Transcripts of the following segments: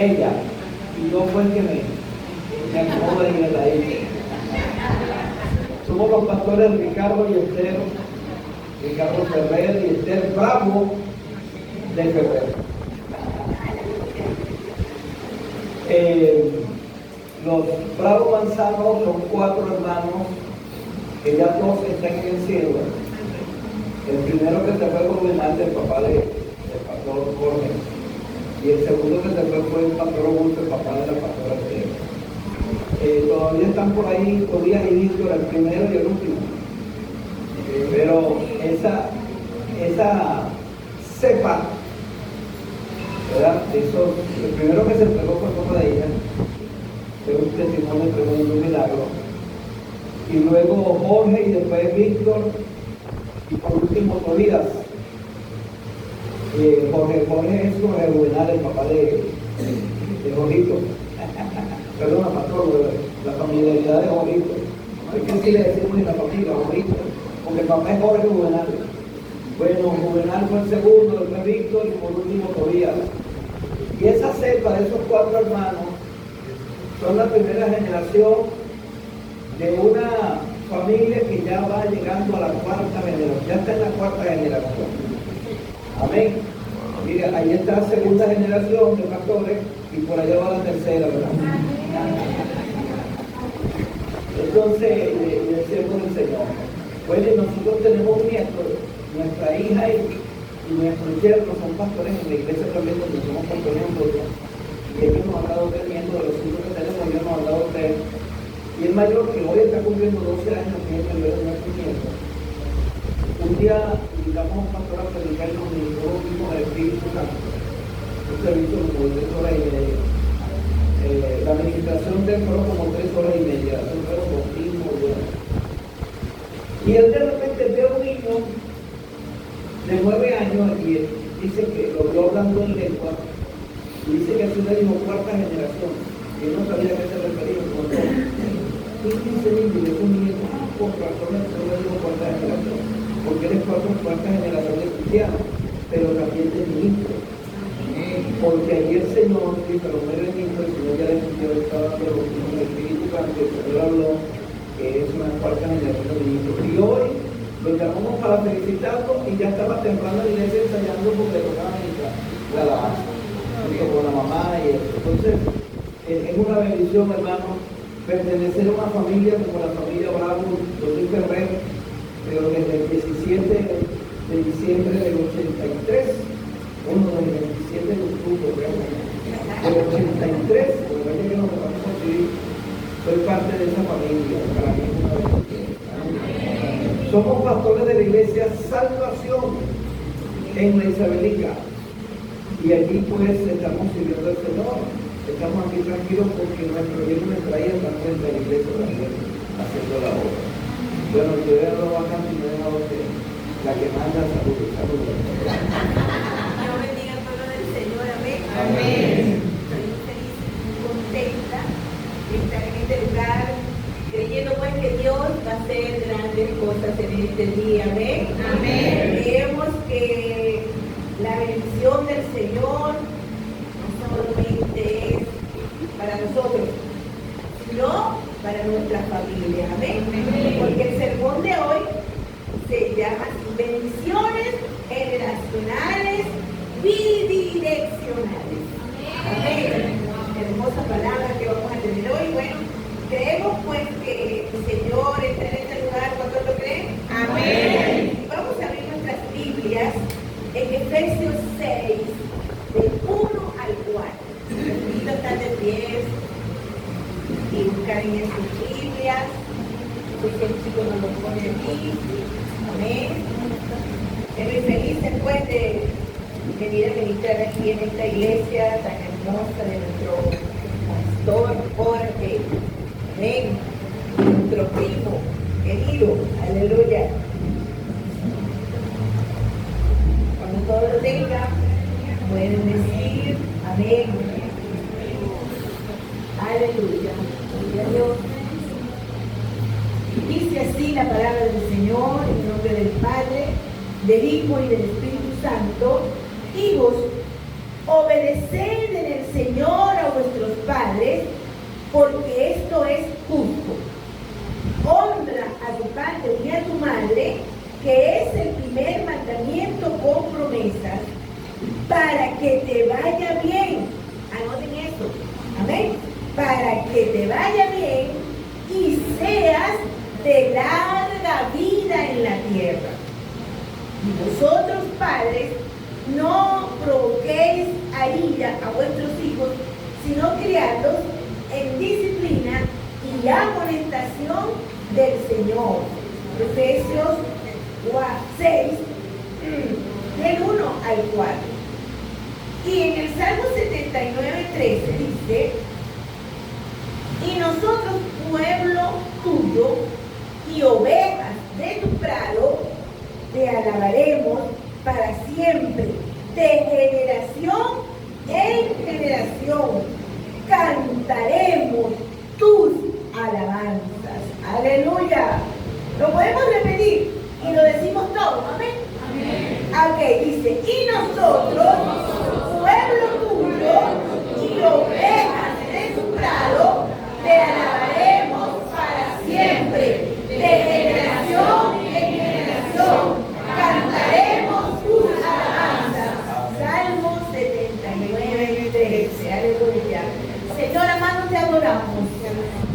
ella. Y yo fue el que me acomoda en el aire. Somos los pastores Ricardo y Esther, Ricardo Ferrer y Esther Bravo de Ferrer. Los Bravo Manzano son 4 hermanos que ya todos están en el cielo. El primero que se fue gobernante, el papá del pastor Jorge, y el segundo que se fue el pastor Augusto, el papá de la pastora Esther. Todavía están por ahí Tobías y Víctor, el primero y el último. Pero esa cepa, ¿verdad? El primero que se entregó fue como de ella, fue un testimonio tremendo, un milagro. Y luego Jorge y después Víctor, y por último Tobías. Jorge es Jorge Juvenal, el papá de Jorito. Perdona, pastor, la familiaridad de Jorito. Es que así le decimos en la familia, Jorito, porque el papá es Jorge Juvenal. Bueno, Juvenal fue el segundo, después Víctor y por último Tobías. Y esa cepa de esos 4 hermanos son la primera generación de una familia que ya va llegando a la 4ª generación, ya está en la 4ª generación. Amén. Mira, ahí está la 2ª generación de pastores y por allá va la 3ª, ¿verdad? Entonces, le siervo del Señor. Bueno, y nosotros tenemos un nieto, nuestra hija y nuestro yerno son pastores en la iglesia también, donde somos pastores nosotros. Y ellos nos han dado 3 nietos, de los 5 que tenemos, ellos nos han dado 3. Y el mayor, que hoy está cumpliendo 12 años, que es el mayor de nuestro nieto. Un día invitamos a un pastor a predicar y nos ministró con el Espíritu Santo. Un servicio como de 3 horas y media. La administración del fueron como 3 horas y media. Eso fueron continuos. Y él de repente ve a un niño de 9 años y él dice que lo vio hablando en lengua. Y dice que así le dijo 4ª generación. Y él no sabía a qué se refería. ¿Qué dice el niño? Y es un niño, por razón, no le digo 4ª generación. Porque él es 4ª generación de cristianos, pero también de ministros. Porque allí el Señor, y para los ministros, el Señor ya le escuchó, estaba dando con el Espíritu Santo, el Señor habló, que es una 4ª generación de ministros. Y hoy lo llamamos para felicitarlo y ya estaba temprano en la iglesia ensayando porque le tocaba la alabanza, junto con la mamá y eso. Entonces, es una bendición, hermano, pertenecer a una familia como la familia Bravo, José Ferrer, pero desde el 17 de diciembre del 83, del 27 de octubre, del 83, porque parece que nos vamos a conseguir, soy parte de esa familia, para mí es una bendición. Somos pastores de la iglesia Salvación en la Isabelica, y aquí pues estamos sirviendo al Señor. Estamos aquí tranquilos porque nuestro Dios nos traía también de la iglesia también haciendo la obra. Bueno, yo he dado bastante y me he dejado que la que manda salud. Dios bendiga al pueblo del Señor, amén. Amén. Estoy feliz y contenta de estar en este lugar, creyendo pues que Dios va a hacer grandes cosas en este día, amén. Amén. Creemos que la bendición del Señor no solamente es para nosotros, sino para nuestra familia, amén. Porque el sermón de hoy se llama bendiciones generacionales bidireccionales. Amén. Hermosa palabra que vamos a tener hoy. Bueno, creemos pues que el Señor está en este lugar. ¿Cuántos lo creen? Amén. Vamos a abrir nuestras Biblias en Efesios 6, del 1 al 4. Los niños están de pie y buscar en sus Biblias, porque el chico nos lo pone aquí. Amén. Estoy feliz después de venir a ministrar aquí en esta iglesia tan hermosa de nuestro pastor Jorge. Amén. Nuestro primo querido. Aleluya. Cuando todo lo tenga, pueden decir amén. Aleluya. Gloria a Dios. Dice así la palabra del Señor, en nombre del Padre, del Hijo y del Espíritu Santo. Hijos, obedeced en el Señor padres, porque esto es justo. Honra a tu padre y a tu madre, que es el primer mandamiento con promesas, para que te vaya bien. Anoten esto. Amén. Para que te vaya bien y seas de larga vida en la tierra. Y vosotros, padres, no provoquéis a ira a vuestros hijos, sino criadlos en disciplina y amonestación del Señor. Efesios 6, del 1 al 4. Y en el Salmo 79:13 dice: y nosotros, pueblo tuyo y ovejas de tu prado, te alabaremos para siempre, de generación en generación, cantaremos tus alabanzas. Aleluya. Lo podemos repetir y lo decimos todos. Amén. Amén. Ok, dice: y nosotros, pueblo tuyo y ovejas de tu prado, te alabaremos para siempre, de generación en generación, cantaremos tus alabanzas. Salmo 79:13. Aleluya. Señor amado, te adoramos,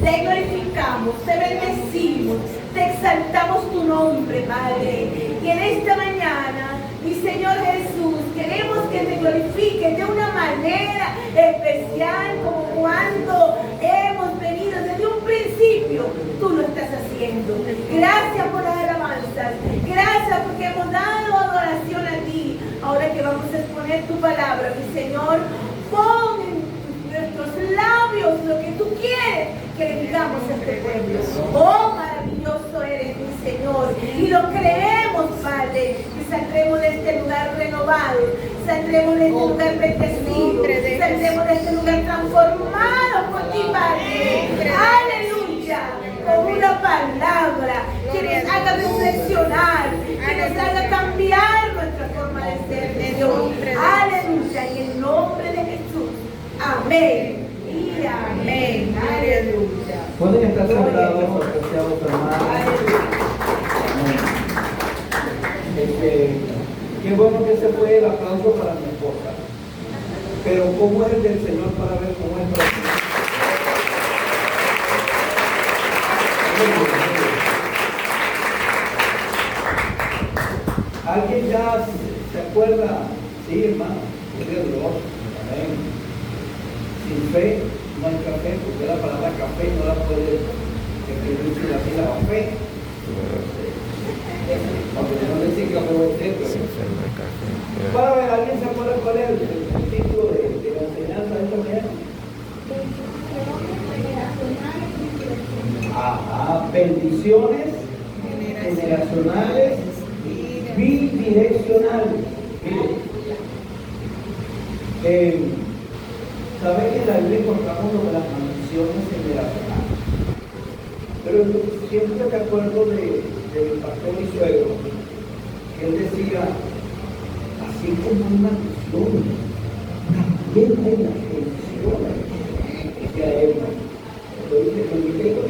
te glorificamos, te bendecimos, te exaltamos tu nombre, Padre. Y en esta mañana, mi Señor Jesús, queremos que te glorifiques de una manera especial, como cuando hemos venido desde un principio. Tú lo estás haciendo. Gracias por las alabanzas. Gracias porque hemos dado adoración a ti. Ahora que vamos a exponer tu palabra, mi Señor, pon en nuestros labios lo que tú quieres que le digamos a este pueblo. Oh, maravilloso eres, mi Señor, y lo creemos, Padre, que saldremos de este lugar renovado, saldremos de este lugar bendecido, saldremos de este lugar transformado por ti, Padre. Aleluya. Con una palabra que nos haga reflexionar, que nos haga cambiar nuestra forma de ser, Dios. Aleluya. En el nombre de Jesús. Amén y amén. Aleluya. Pueden estar sentados, apreciados hermanos. Qué bueno que se fue el aplauso para mi esposa. Pero ¿cómo es el del Señor para ver cómo es para ti? ¿Alguien ya se acuerda? Sí, hermano, es de Dios. Amén. Sin fe no hay café, porque la palabra café no la puede escribir sin la sílaba fe. Aunque no le dice café o té, pero... Para ver, ¿alguien se acuerda cuál es el título de la enseñanza de esta mañana? Ajá, bendiciones generacionales bidireccionales. Saben que en la Biblia encontramos lo de las maldiciones generacionales. Pero yo siempre me acuerdo del pastor y suegro, que él decía, así como hay maldiciones, también hay las bendiciones. Decía él, lo dice con mi lengua.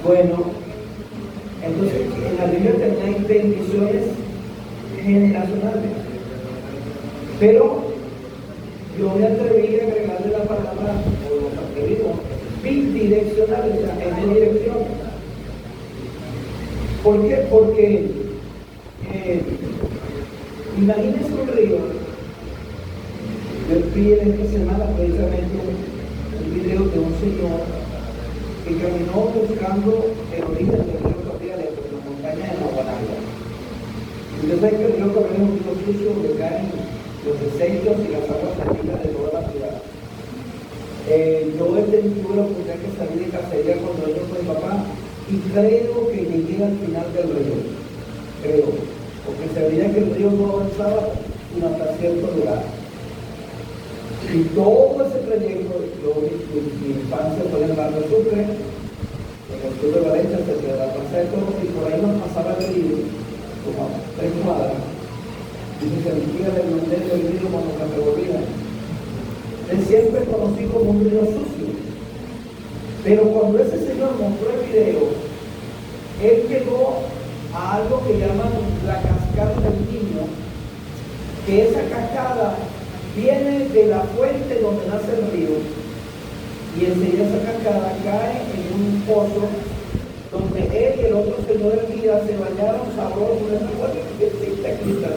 Bueno, entonces en la Biblia también hay bendiciones generacionales, pero yo me atreví a agregarle la palabra, o los atrevidos, bidireccionales, o sea, en dos direcciones. ¿Por qué? Porque imagínense un río. Yo vi en esta semana precisamente un video de un señor que caminó buscando el origen del río Cabriales por la montaña de Nahuanagua. Usted sabe que el río Cabriales es un río sucio donde caen los desechos y las aguas salinas de toda la ciudad. Yo tuve la oportunidad que salí de cacería cuando yo fui papá y creo que llegué al final del río. Creo. Porque se veía que el río no avanzaba sino hasta cierto lugar. Y todo ese trayecto, mi infancia fue en el barrio Sucre, en el sur de Valencia, cerca de la Plaza de Toros, y por ahí nos pasaba el río, como a 3 cuadras. y se sentía del mandel del río cuando se revolvía. Él siempre conocí como un río sucio. Pero cuando ese señor mostró el video, él llegó a algo que llaman la cascada del niño, que esa cascada viene de la fuente donde nace el río, y enseguida esa cascada cae en un pozo donde él y el otro señor del día se bañaron sabrosos en agua cristalina.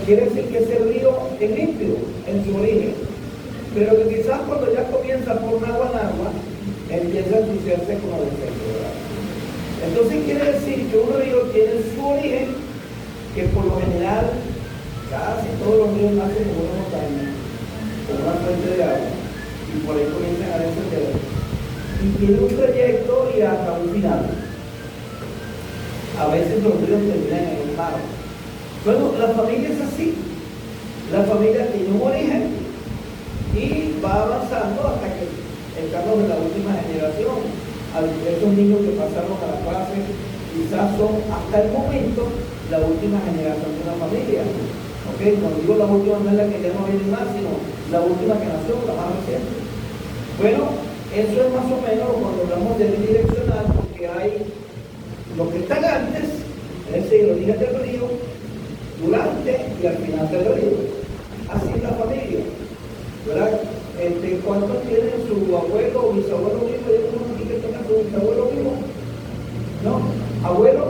Quiere decir que ese río es límpido en su origen, pero que quizás cuando ya comienza por agua en agua, empieza a ensuciarse con el defecto, ¿verdad? Entonces quiere decir que un río tiene su origen, que por lo general casi todos los ríos nacen en una montaña, con una fuente de agua, y por ahí comienzan a descender, y tiene un trayecto y hasta un final. A veces los ríos terminan en el mar. Bueno, la familia es así. La familia tiene un origen y va avanzando hasta que estamos en la última generación. Esos niños que pasaron a la clase quizás son hasta el momento la última generación de una familia. ¿Okay? Cuando digo la última no es la que ya no viene más, sino la última que nació, la más reciente. Bueno, eso es más o menos cuando hablamos de bidireccional, porque hay los que están antes, es decir, los días del río, durante y al final del río. Así es la familia, ¿verdad? ¿Cuántos tienen su abuelo o bisabuelo vivo? ¿Hay algunos aquí que tengan su bisabuelo vivo? ¿No? ¿Abuelo?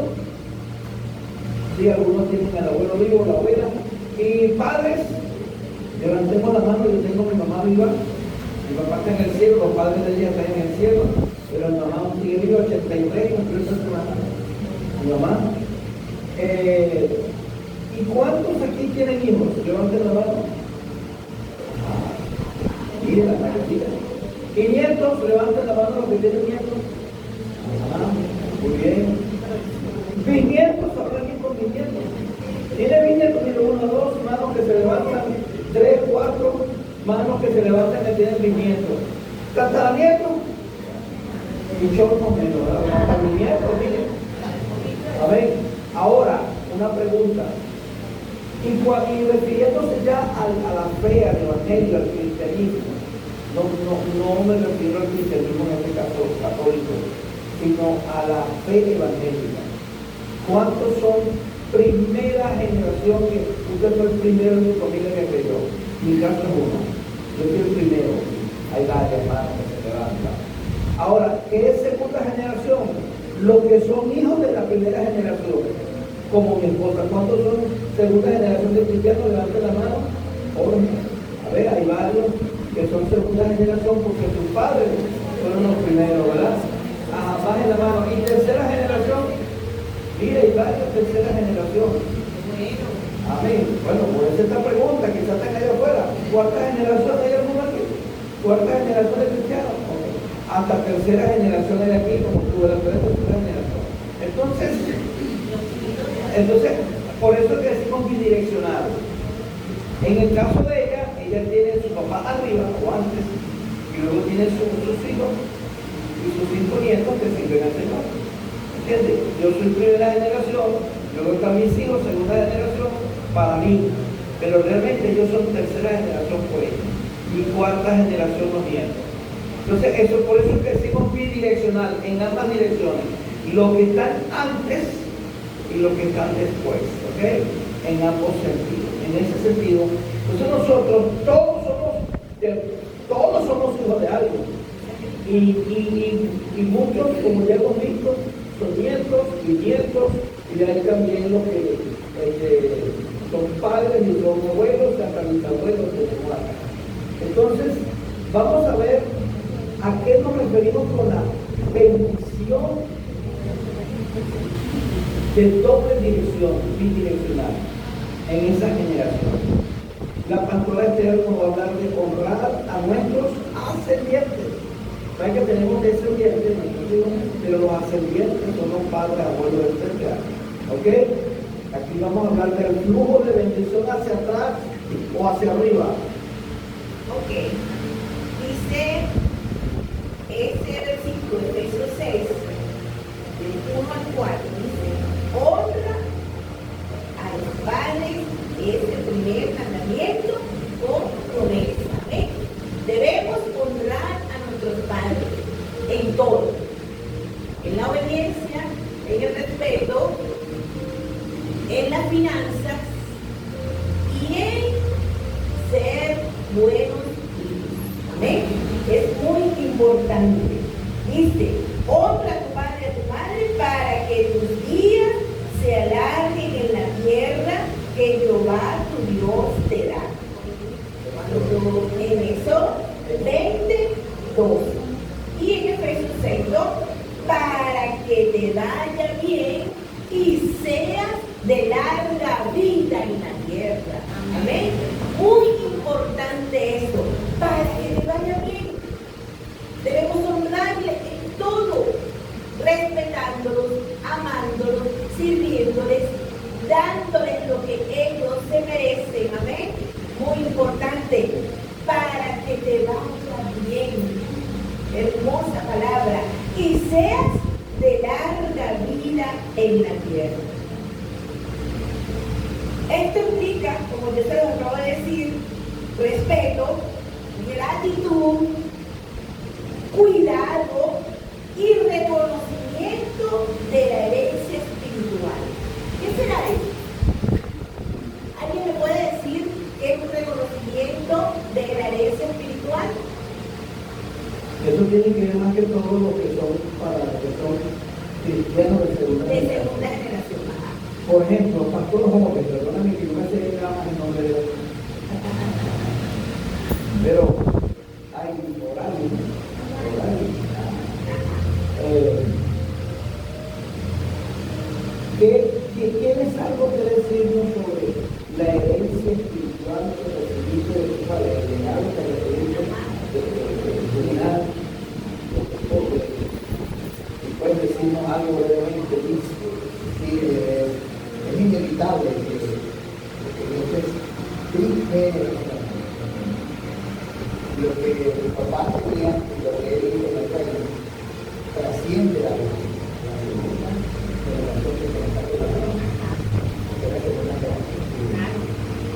Sí, algunos tienen el abuelo vivo, la abuela. ¿Y padres? Levantemos la mano, yo tengo mi mamá viva. Mi papá está en el cielo, los padres de ella están en el cielo, pero mi mamá sigue viva, 83, cumplió esta semana. Mi mamá. ¿Y cuántos aquí tienen hijos? Levanten la mano. Miren la mayoría. ¿Y nietos? Levanten la mano los que tienen nietos. Muy bien. Bisnietos, habla aquí con bisnietos. ¿Tiene bisnietos? Mira, 1, 2, manos que se levantan. 3, 4, manos que se levantan que tienen bisnietos. ¿Tataranietos? Mucho menos, ¿verdad? Bisnietos, miren. A ver, ahora, una pregunta. Y refiriéndose ya a la fe, al evangelio, al cristianismo, no me refiero al cristianismo en este caso católico, sino a la fe evangélica. ¿Cuántos son primera generación que usted fue el primero en su familia que creyó? Mi caso es uno. Yo soy el primero. Hay varias hermanas que se levantan. Ahora, ¿qué es segunda generación? Los que son hijos de la primera generación. Como mi esposa. ¿Cuántos son segunda generación de cristianos? Levanten la mano. A ver, hay varios que son segunda generación porque sus padres fueron los primeros, ¿verdad? Bajen la mano. ¿Y tercera generación? Mira, hay varios tercera generación. Amén. Bueno, por eso esta pregunta, quizás están allá afuera. ¿Cuánta generación hay alguno aquí? ¿Cuánta generación de cristianos? Okay. Hasta tercera generación hay aquí, como tú, la tercera generación. Entonces, por eso es que decimos bidireccional. En el caso de ella tiene su papá arriba o antes, y luego tiene sus hijos y sus 5 nietos que sirven al Señor. ¿Entiendes? Yo soy primera generación, luego están mis hijos, segunda generación, para mí. Pero realmente ellos son tercera generación por ellos. Y cuarta generación los nietos. Entonces, por eso es que decimos bidireccional, en ambas direcciones. Los que están antes y los que están después, ¿ok? En ambos sentidos. En ese sentido, entonces nosotros todos somos hijos de algo. Y muchos, como ya hemos visto, son nietos y nietos, y hay también los que son padres y son abuelos, hasta mis abuelos tenemos acá. Entonces, vamos a ver a qué nos referimos con la bendición de doble dirección, bidireccional, en esa generación. La pastora Esther nos va a hablar de honrar a nuestros ascendientes. ¿Saben que tenemos descendientes, nuestros hijos? Pero los ascendientes son los padres, abuelos, etc. ¿Ok? Aquí vamos a hablar del flujo de bendición hacia atrás o hacia arriba. Ok. Dice este versículo de Efesios 6, del 1 al 4, dice: honra a los padres las finanzas y en ser buenos hijos. Amén. Es muy importante. Dice, honra a tu padre y a tu madre para que tus días se alarguen en la tierra que Jehová tu Dios te da. En Éxodo 20:2 y en Efesios 6:2, para que te vaya bien y seas de larga vida en la tierra. Amén. Muy importante eso, para que te vaya bien. Debemos honrarle en todo, respetándolos, amándolos, sirviéndoles, dándoles lo que ellos se merecen. Amén. Muy importante, para que te vaya bien. Hermosa palabra. Y seas de larga vida en la tierra. Esto implica, como yo se lo acabo de decir, respeto, gratitud, cuidado y reconocimiento de la herencia espiritual. ¿Qué será eso? ¿Alguien me puede decir qué es un reconocimiento de la herencia espiritual? Eso tiene que ver más que todo lo que son para los que son cristianos de segunda generación. Por ejemplo, pastor joven, perdóname que yo me sé nada más el nombre de Dios. Pero hay horarios. ¿Tienes algo que decirnos sobre la herencia espiritual que recibiste de tu padre, el legado que recibiste de tu legado? Si puedes decirnos algo brevemente, es inevitable que Dios es triste, lo que el papá tenía y lo que él hizo en la calle trasciende la vida.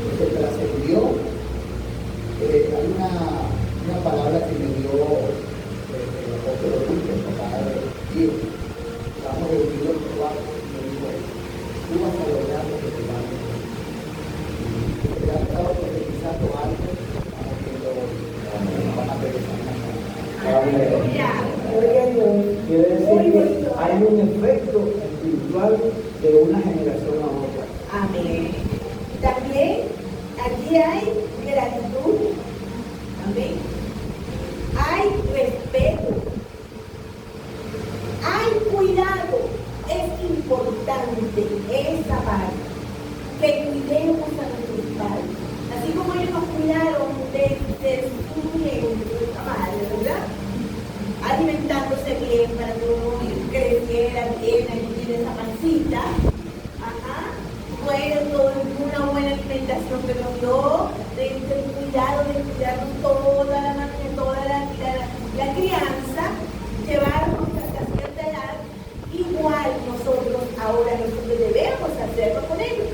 Entonces trascendió. Hay una palabra que me dio el apóstol Luis, el papá de Dios. Estamos reunidos en el cuarto y me dijo, tú vas a lograr lo que te vas a hacer. Te has estado profetizando algo para que lo van a regresar quiere decir que hay un efecto espiritual de una generación a otra. Amén. También aquí hay gratitud. Amén. Hay respeto. Hay cuidado. Es importante esa parte. Que cuidemos a nuestros padres. Así como ellos nos cuidaron desde su vientre, nuestra madre, ¿verdad? Alimentándose bien para que uno creciera bien, y tiene esa pancita. Ajá. Bueno, una buena alimentación que nos dio, del cuidado, de cuidarnos toda la mañana, toda la crianza, llevarnos hasta cierta edad. Igual nosotros ahora debemos hacerlo con ellos.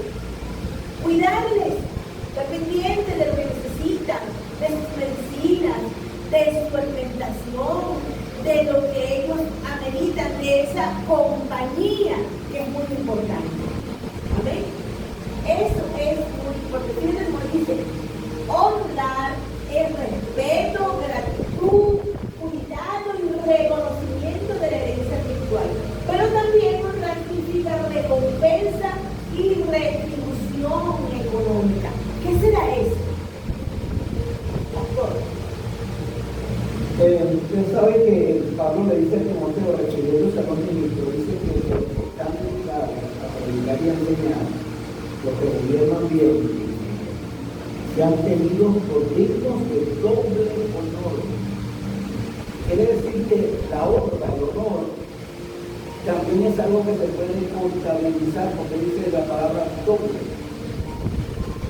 Cuidarles, estar pendientes de lo que necesitan, de sus medicinas, de su alimentación, de lo que ellos ameritan, de esa compañía que es muy importante. Amén. Eso es muy importante. Fíjense como dice, honrar es respeto, gratitud, cuidado y reconocimiento de la herencia espiritual. Pero también honrar significa recompensa y retribución económica. ¿Qué será eso? Pastor. Usted sabe que Pablo le dice a Timoteo, refiriéndose a los ministros, dice que los que están dedicados a predicar y a enseñar, los que gobiernan bien, sean tenidos por dignos de doble honor. Quiere decir que la honra, el honor, también es algo que se puede contabilizar, porque dice la palabra doble.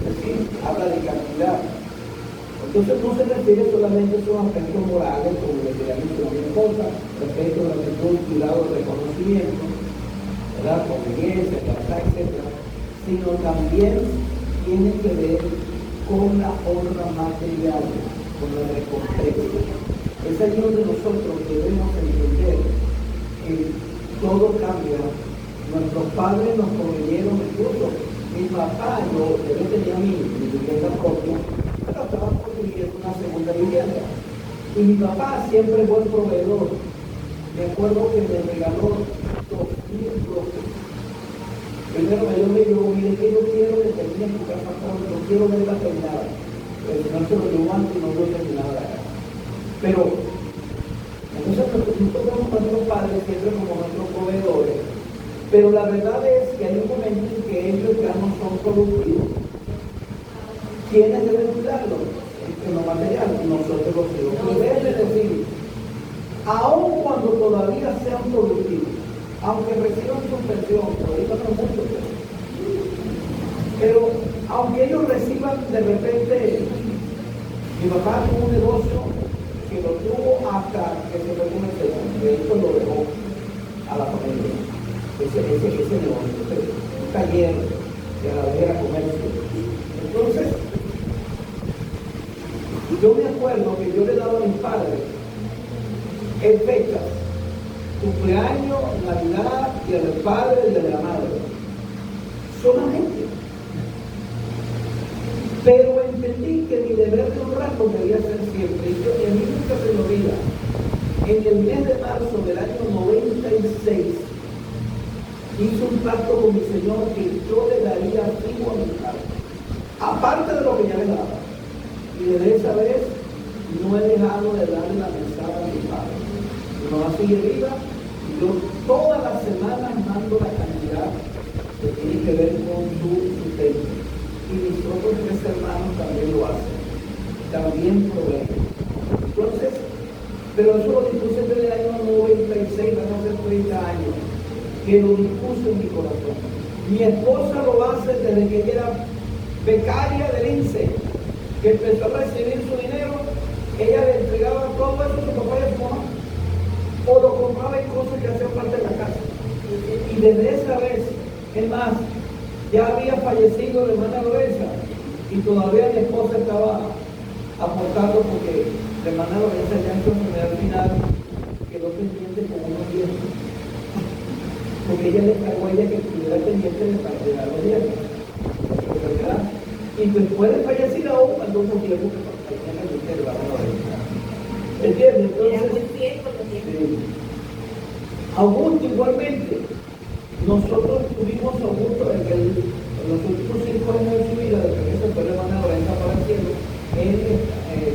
Es decir, habla de cantidad. Entonces no se refiere solamente a esos aspectos morales, como le quería mencionar mi esposa, respeto, gratitud, cuidado, reconocimiento, ¿verdad? Conveniencia, libertad, etc. Sino también tiene que ver con la honra material, con la recompensa. Es ahí donde nosotros debemos entender que todo cambia. Nuestros padres nos proveyeron incluso papá, yo tenía mi vivienda propia, pero estaba construyendo una segunda vivienda. Y mi papá siempre fue el proveedor. Me acuerdo que me regaló 2.000 bloques. Primero me dio y yo, mire que yo quiero que termine tu casa, no quiero verla terminada. El Señor se lo dio antes y no lo terminaba la casa. Pero, entonces nosotros vemos a nuestros padres siempre como nuestros proveedores. Pero la verdad es que hay un momento en que ellos ya no son productivos. ¿Quiénes deben cuidarlos? En lo material, nosotros los hijos. Pero deben decir, aun cuando todavía sean productivos, aunque reciban su pensión, ahorita no mucho, pero aunque ellos reciban de repente, mi papá tuvo un negocio que lo tuvo hasta que se fue con el Señor, de esto lo dejó a la familia. Ese negocio, un taller que a la vez era comercio. Entonces, yo me acuerdo que yo le daba a mis padres en fechas, cumpleaños, Navidad, Día del Padre y Día de la Madre. Solamente. Pero entendí que mi deber de honrarlo debía ser siempre. Y a mí nunca se me olvida. En el mes de marzo del año 96, hice un pacto con mi Señor que yo le daría fijo a mi padre, aparte de lo que ya le daba. Y desde esa vez no he dejado de darle la mesada a mi padre. Mi mamá sigue viva y yo todas las semanas mando la cantidad que tiene que ver con su sustento. Y mis otros 3 hermanos también lo hacen. También proveen. Entonces, pero eso lo dispuse desde el año 96, van a ser 30 años, que lo dispuse en mi corazón. Mi esposa lo hace desde que ella era becaria del INSE, que empezó a recibir su dinero, ella le entregaba todo eso a su papá y a su mamá, o lo compraba en cosas que hacían parte de la casa. Y desde esa vez, es más, ya había fallecido la hermana Lorenza, y todavía mi esposa estaba aportando porque la hermana Lorenza ya en su enfermedad final quedó pendiente como unos 10, porque ella le encargó a ella que estuviera pendiente de dar los dientes. Y después de fallecer aún, mandó un tiempo que tenía que ser la Lorenza. ¿Entiendes? Entonces, sí. Augusto igualmente. Nosotros tuvimos a Augusto en los últimos 5 años de su vida, desde que se fue la hermana Lorenza para el cielo, él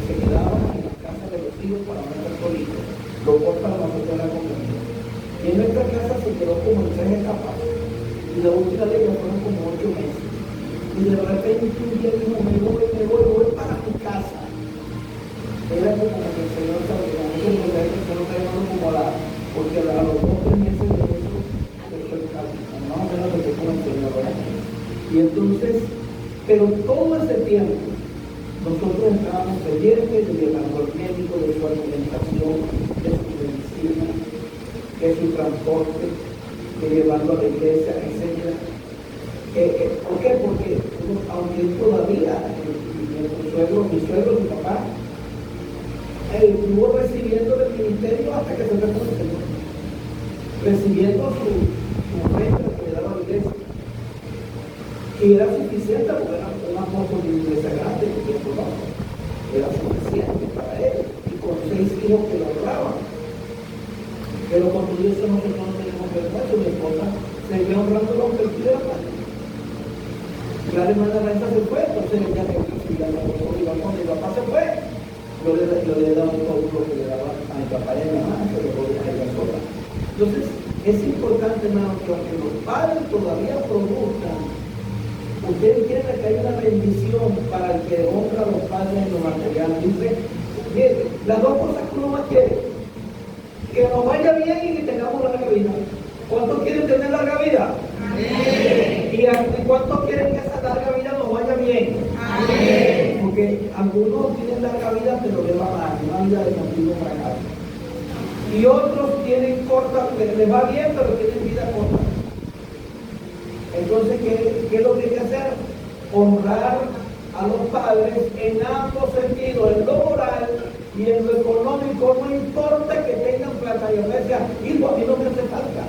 se quedaba en la casa de los hijos para no estar solito. Lo corta la nosotros la compañía. Y en nuestra casa se quedó como en 3 etapas. Y la última de ellas fueron como 8 meses. Y de repente un día dijo, me voy para mi casa. Era como que el Señor estaba llegando, que el Señor está llamando como porque a los 2 o 3 meses de eso, más o menos que como el Señor, ¿verdad? Y entonces, pero todo ese tiempo, nosotros estábamos pendientes de llevarlo al médico, de su alimentación, de su medicina, de su transporte, de llevarlo a la iglesia, etc. ¿Por qué? Porque aunque todavía mi suegro, mi papá, estuvo recibiendo del ministerio hasta que se fue con el Señor, recibiendo su renta que le daba a la iglesia. Y era suficiente porque era un apóstol de iglesia grande, era suficiente para él, y con 6 hijos que lo honraban. Pero cuando eso nosotros no tenemos que ver mucho, mi esposa seguía honrando lo que él quiera. La hermana Renta se fue, entonces ella recibía la cosa, y cuando mi papá se fue, yo le daba todo lo que le daba a mi papá y a mi mamá, que lo podía a ella sola. Entonces, es importante, hermano, que aunque los padres todavía produzcan, usted entiende que hay una bendición para el que honra a los padres en lo material. Dice, mire, las 2 cosas que uno más quiere, que nos vaya bien y que tengamos larga vida. ¿Cuántos quieren tener larga vida? Amén. ¿Y cuántos quieren que esa larga vida nos vaya bien? Amén. Porque algunos tienen larga vida pero les va mal, una vida de continuo fracaso. Y otros tienen corta, les va bien pero tienen vida corta. Entonces, ¿qué es lo que hay que hacer? Honrar a los padres en ambos sentidos, en lo moral y en lo económico. No importa que tengan plata. Yo me decía, hijo, a mí no me hace falta.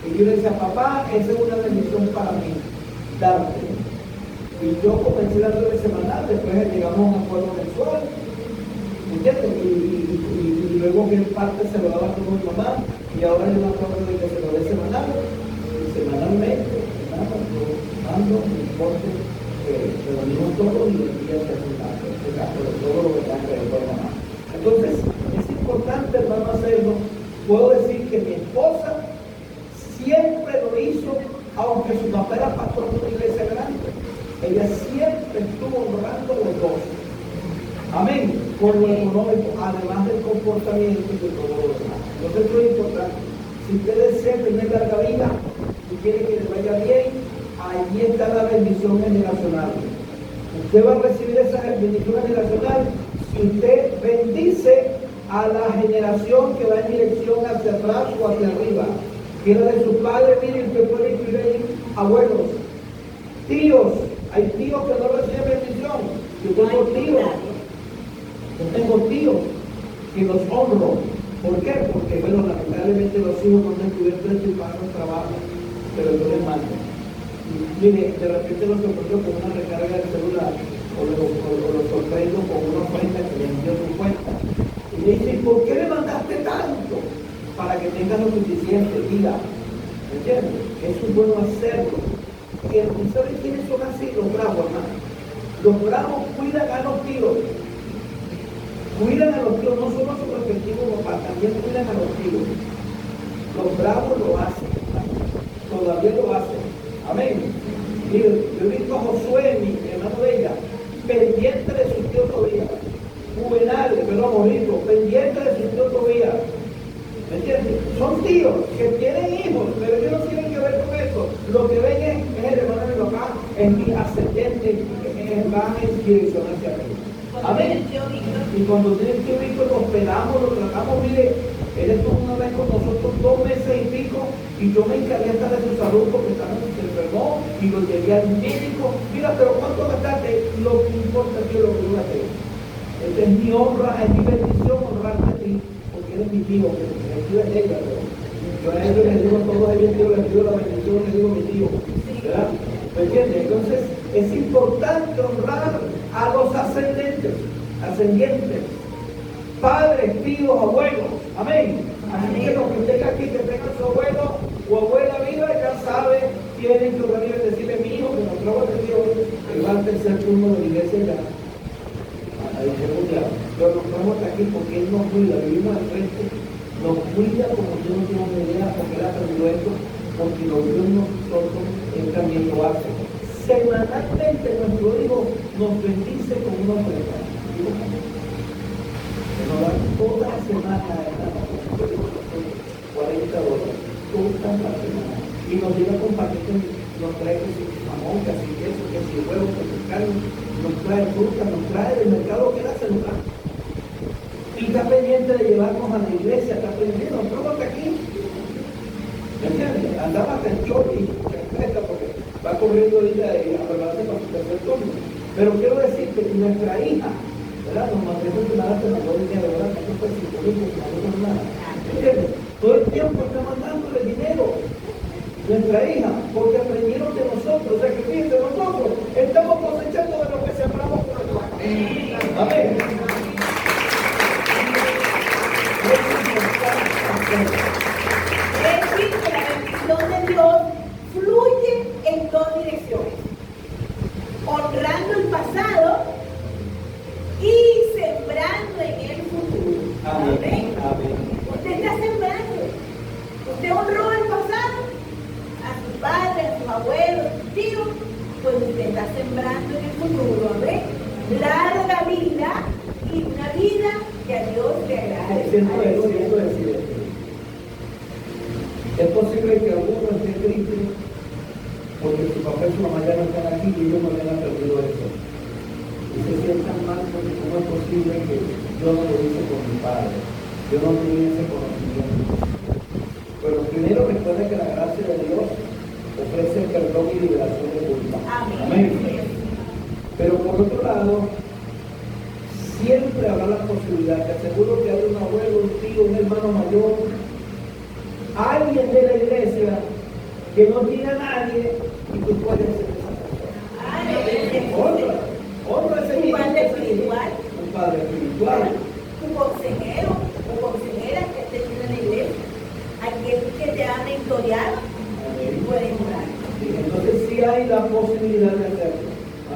Y yo le decía, papá, esa es una bendición para mí, darte. Y yo comencé dándole semanal, después llegamos a un acuerdo mensual, ¿entiendes? Y luego que en parte se lo daba con mi mamá, y ahora yo me acuerdo de que se lo dé semanal, y semanalmente, nada, yo mando mi importe, reunimos todo y el día se de todo lo que tenga que ver con mamá. Entonces, es importante, hermano, hacerlo. Puedo decir que mi esposa siempre lo hizo, aunque su papá era pastor de una iglesia grande. Ella siempre estuvo honrando a los dos. Amén. Por lo económico, además del comportamiento y de todo lo demás. Entonces, esto es importante. Si usted desea tener larga vida y quiere que le vaya bien, allí está la bendición generacional. Usted va a recibir esa bendición generacional si usted bendice a la generación que va en dirección hacia atrás o hacia arriba. Que era de su padre, mire, usted puede incluir ahí abuelos, tíos. Hay tíos que no reciben bendición. Yo tengo tíos que los honro. ¿Por qué? Porque, bueno, lamentablemente los hijos no han descubierto esto y pagan un trabajo, pero yo les mando. Mire, de repente los sorprendo con una recarga de celular o los sorprendo con una cuenta que le envió su cuenta. Y me dicen, ¿por qué le mandaste tanto? Para que tengas lo suficiente, vida. ¿Me entiendes? Es un bueno hacerlo. ¿Y saben quiénes son así? Los bravos, hermano. Los bravos cuidan a los tíos. Cuidan a los tíos, no solo a su respectivo papá, también cuidan a los tíos. Los bravos lo hacen. Todavía lo hacen. Amén. Mire, yo he visto a Josué, mi hermano de ella, pendiente de su tío Tobías. Juvenal, perdón, Morito, pendiente de su tío Tobías. ¿Me entiendes? Son tíos que tienen hijos, pero ellos no tienen que ver con eso. Lo que ven es el hermano de mi papá, es mi ascendente, va en dirección hacia mí. Amén. Y cuando tiene el tío Víctor, lo hospedamos, lo tratamos, mire, él estuvo una vez con nosotros 2 meses y pico, y yo me encargué hasta de su salud porque se enfermó, y lo llevé al médico. Mira, pero ¿cuánto gastaste? Lo que importa es lo que yo gasté. Esta es mi honra, es mi bendición honrarte a ti, porque eres mi tío, que el tío es ella, pero yo a ellos les digo a todos ellos, les digo la bendición, les digo mi tío, ¿verdad? ¿Me entiendes? Entonces, es importante honrar a los ascendientes, padres, tíos, abuelos, amén. Así que los que estén aquí, que tengan su abuelo o abuela viva, ya sabe, tienen que venir a decirle, mi hijo, que nos trajo el Dios, que va al tercer turno de la iglesia ya. Pero nos traemos aquí porque Él nos cuida, vivimos al frente, nos cuida como yo no tengo ni idea, porque Él ha aprendido esto, porque lo vio en nosotros, Él también lo hace. Semanalmente nuestro hijo nos bendice con una ofrenda. Nos da toda la semana, $40, toda la semana. Y nos llega con paquetes, nos trae que si jamón, que si queso, que si huevo, que si carne, nos trae fruta, nos trae del mercado que era celular. Y está pendiente de llevarnos a la iglesia, está pendiente, nosotros hasta aquí. ¿Me entiendes? Andaba hasta el chorro y porque va corriendo ahorita a prepararse para su tercer turno. Pero quiero decirte que nuestra hija, ¿verdad? Nos mantenemos que nada, pero no dinero, ¿verdad? No fue psicológico, no nada. ¿Entiendes? Todo el tiempo está mandándole dinero. Nuestra hija, porque aprendieron de nosotros, o sea que fíjense, nosotros estamos cosechando de lo que sembramos por el lugar. Amén. Es decir, que la bendición de Dios fluye en 2 direcciones, honrando el pasado y sembrando en el futuro. Amén. Usted está sembrando. Usted honró el pasado, a sus padres, a sus abuelos, a sus tíos, pues usted está sembrando en el futuro. Amén. Larga vida y una vida que a Dios le agrade. Es posible que algunos estén tristes porque su papá y su mamá ya no están aquí y ellos no habían aprendido eso. Y se sientan mal porque cómo es posible que yo no lo hice con mi padre, yo no tenía ese conocimiento. Pero primero recuerda que la gracia de Dios ofrece perdón y liberación de culpa. Amén. Pero por otro lado, siempre habrá la posibilidad, te aseguro que hay un abuelo, un tío, un hermano mayor, alguien de la iglesia que no tiene a nadie y tú puedes ser esa persona.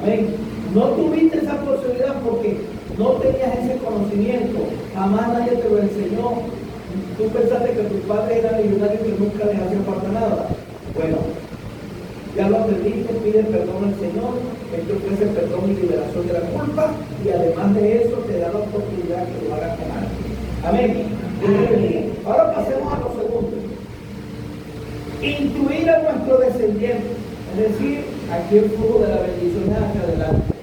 Amén. No tuviste esa posibilidad porque no tenías ese conocimiento. Jamás nadie te lo enseñó. Tú pensaste que tus padres eran millonarios y que nunca les hacía falta nada. Bueno, ya lo aprendiste, pide perdón al Señor, Él te ofrece perdón y liberación de la culpa, y además de eso te da la oportunidad que lo hagas con alguien. Amén. Ahora pasemos a lo segundo. Intuir a nuestro descendiente, es decir, aquí el flujo de la bendición es hacia adelante.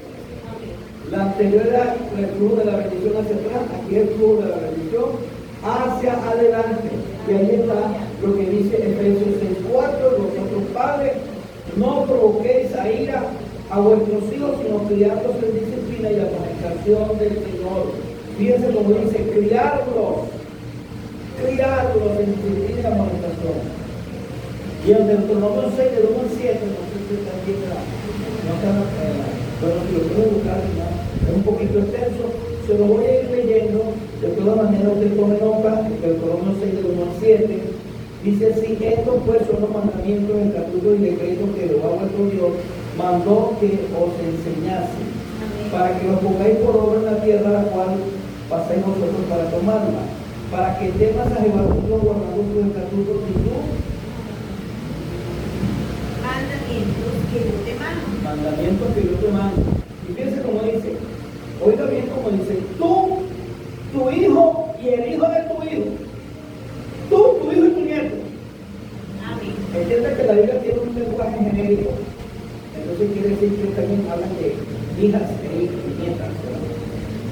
La anterior era el flujo de la bendición hacia atrás, aquí el flujo de la bendición hacia adelante. Y ahí está lo que dice Efesios 6:4, vosotros padres, no provoquéis a ira a vuestros hijos, sino criarlos en disciplina y amonestación del Señor. Fíjense como dice, criarlos en disciplina y amonestación. Y en Deuteronomio 6, del 1 al 7, no sé si está aquí, bueno, si lo puedo buscar, ¿no? Es un poquito extenso, se lo voy a ir leyendo. De todas maneras, usted tome nota, Deuteronomio 6, del 1 al 7. Dice así: estos pues son los mandamientos, estatutos y decretos que Jehová vuestro Dios mandó que os enseñase, para que los pongáis por obra en la tierra a la cual pasáis vosotros para tomarla, para que temas a Jehová tu Dios, guardando sus estatutos y sus mandamientos que yo te mando. Y fíjense cómo dice, oiga bien cómo dice, tú, tu hijo y el hijo de tu hijo, tú, tu hijo y tu nieto. Entiende que la Biblia tiene un lenguaje genérico, entonces quiere decir que también hablan de hijas e hijos y nietas, ¿verdad?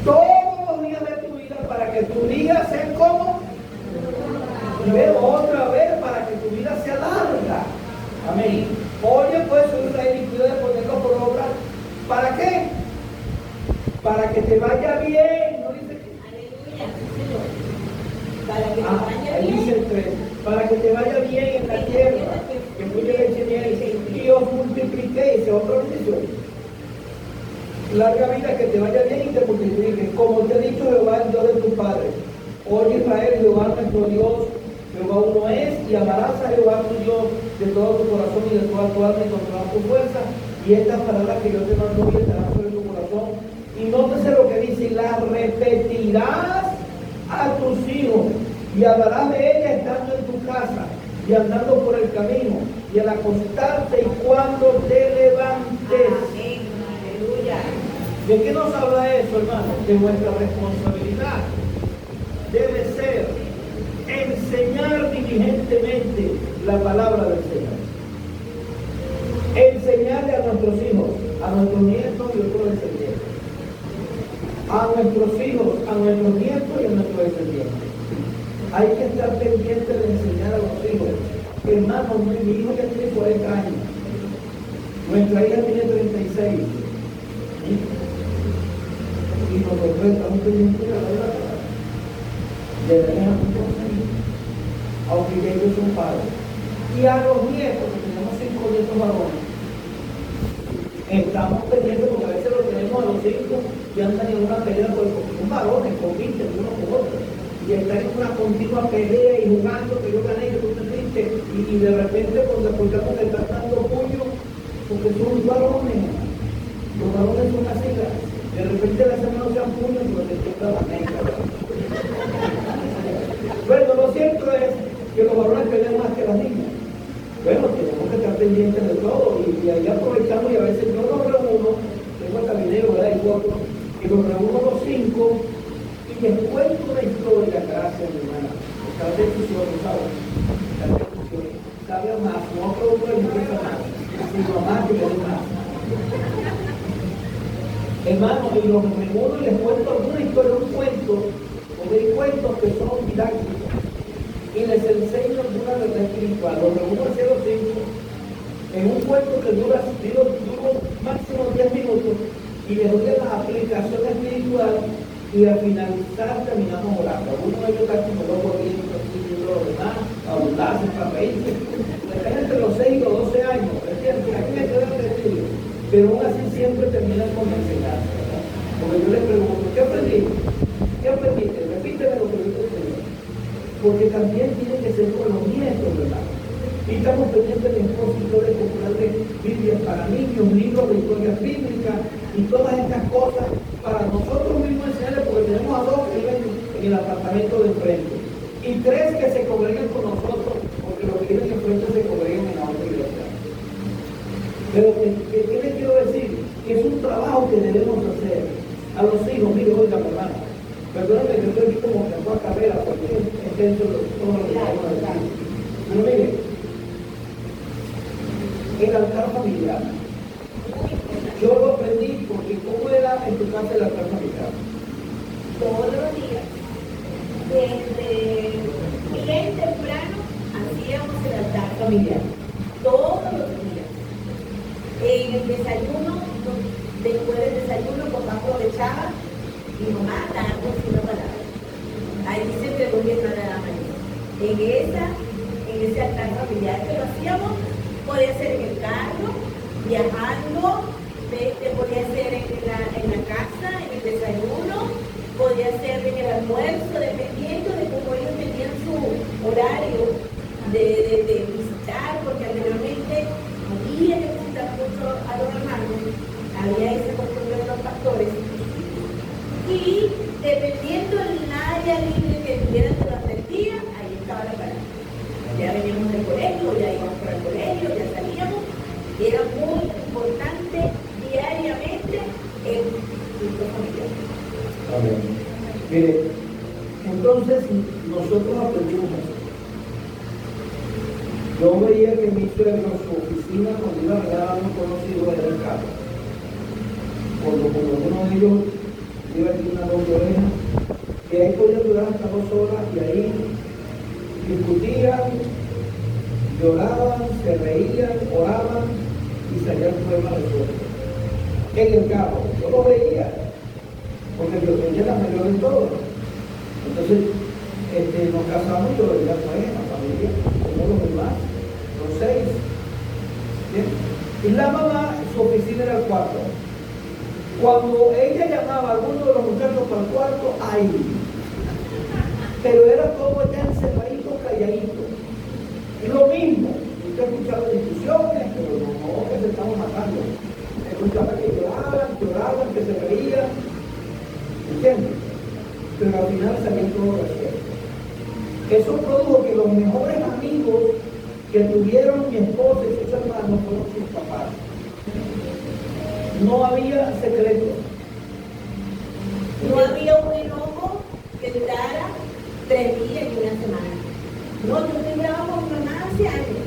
Todos los días de tu vida, para que tu vida sea como, y ve otra vez, para que tu vida sea larga. Amén. Oye, pues, Israel, y cuida de ponerlo por obra. ¿Para qué? Para que te vaya bien. ¿No dice? Aleluya, Señor. Para que te vaya ahí bien. dice el 3. Para que te vaya bien en la tierra, que fluye leche y miel, y os multipliquéis. Es otra bendición. Larga vida, que te vaya bien y te multipliques. Como te he dicho, Jehová, el Dios de tus padres. Oye, Israel, Jehová nuestro Dios, Jehová uno es, y amarás a Jehová tu Dios de todo tu corazón y de toda tu alma y con toda tu fuerza. Y estas palabras que yo te mando hoy estarán sobre tu corazón. Y nótese lo que dice: las repetirás a tus hijos, y hablarás de ellas estando en tu casa, y andando por el camino, y al acostarte y cuando te levantes. Amén. Aleluya. ¿De qué nos habla eso, hermano? De nuestra responsabilidad debe ser enseñar diligentemente la palabra del Señor. Enseñarle a nuestros hijos, a nuestros nietos y otros descendientes. A nuestros hijos, a nuestros nietos y a nuestros descendientes. Hay que estar pendiente de enseñar a los hijos. Hermano, mi hijo ya tiene 40 años. Nuestra hija tiene 36. Y nosotros estamos pendientes de la palabra. Deberían conseguir, aunque ya ellos son padres. Y a los nietos, que tenemos 5 nietos varones, estamos pendientes, porque a veces los tenemos a los 5 y andan en una pelea, porque son varones, compiten uno con otro, y están en una continua pelea y jugando, que yo gané, que tú te triste, y de repente cuando escuchamos que están dando puño, porque son varones, los varones son así, de repente la semana no sean puños, pero te toca la negra. Bueno, lo cierto es que los varones pelean más que las niñas. Bueno, tenemos que estar pendientes de todo, y ahí aprovechamos, y a veces yo los reúno, tengo hasta video, ¿verdad? Y fotos, y los reúno los 5 y les cuento una historia. Gracias, mi hermana. Cada discusión, ¿sabes? Cada discusión sabe más, no pregunto de mujer más, sino más que de más. Hermano, y los reúno y les cuento alguna historia, un cuento, porque hay cuentos que son didácticos, y les enseño alguna verdad espiritual. Los reúno hacia los 5 en un cuento que dura máximo 10 minutos, y les doy la aplicación espiritual, y al finalizar terminamos orando. Algunos de ellos están como los corriendo, así, y los demás, a burlarse, para reírse. Están entre los 6 y los 12 años, ¿entiendes? Hay que meter el estudio, pero aún así siempre terminan con la enseñanza, ¿verdad? Porque yo les pregunto, ¿qué aprendiste? ¿Qué aprendiste? Repíteme lo que dice el Señor. Porque también tiene que ser con los nietos, ¿verdad? Y estamos pendientes de esposo y yo de comprarle Biblias para niños, libros de historia bíblica y todas estas cosas para nosotros mismos enseñarles, porque tenemos a 2 que viven en el apartamento de enfrente y 3 que se congregan con nosotros, porque los que viven enfrente se congregan en la otra iglesia. Pero ¿qué les quiero decir? Que es un trabajo que debemos hacer a los hijos. Mire, oiga, hermano, perdóname que estoy aquí como que a carrera, porque es dentro de todo lo que vamos a decir. Pero mire, el altar familiar, yo lo aprendí porque ¿cómo era en tu casa el altar familiar? Todos los días, desde bien temprano, hacíamos el altar familiar. Todos los días. En el desayuno, después del desayuno, papá aprovechaba y mamá dándonos una palabra. Ahí se entregó mi hermana la mañana. En ese altar familiar que lo hacíamos, podía ser en el carro, viajando, podía ser en la casa, en el desayuno, podía ser en el almuerzo, dependiendo de cómo ellos tenían su horario de visitar, porque anteriormente había que visitar mucho a los hermanos, había esa costumbre de los pastores, y dependiendo del área libre que tuvieran durante el día, ahí estaba la palabra. Ya veníamos del colegio, ya íbamos por el colegio, ya salíamos, y era muy importante diariamente el culto familiar. Amén. Mire, entonces nosotros aprendimos eso. Yo veía que mi suegro en su oficina, cuando iba a arreglar a un conocido, era el carro. Cuando uno de ellos iba a tener una doble oreja, que ahí podía durar hasta 2 horas y ahí discutían, lloraban, se reían, oraban y salía el problema resuelto. En el carro, yo lo veía, porque ella era mayor de todo. Entonces, nos casamos y yo veía pues en la familia, como los demás, los 6. ¿Bien? Y la mamá, su oficina era el cuarto. Cuando ella llamaba a alguno de los muchachos para el cuarto, ¡ay! Pero era todo ya encerradito, calladito. Y lo mismo, usted escuchaba discusiones, pero no que se estaban matando. Escuchaba que lloraban, que se reían. ¿Entiendes? Pero al final salía todo resuelto. Eso produjo que los mejores amigos que tuvieron mi esposa y sus hermanos fueron sus papás. No había secretos. No había un enojo que durara 3 días y una semana. No, yo te grababa con mi mamá hace años.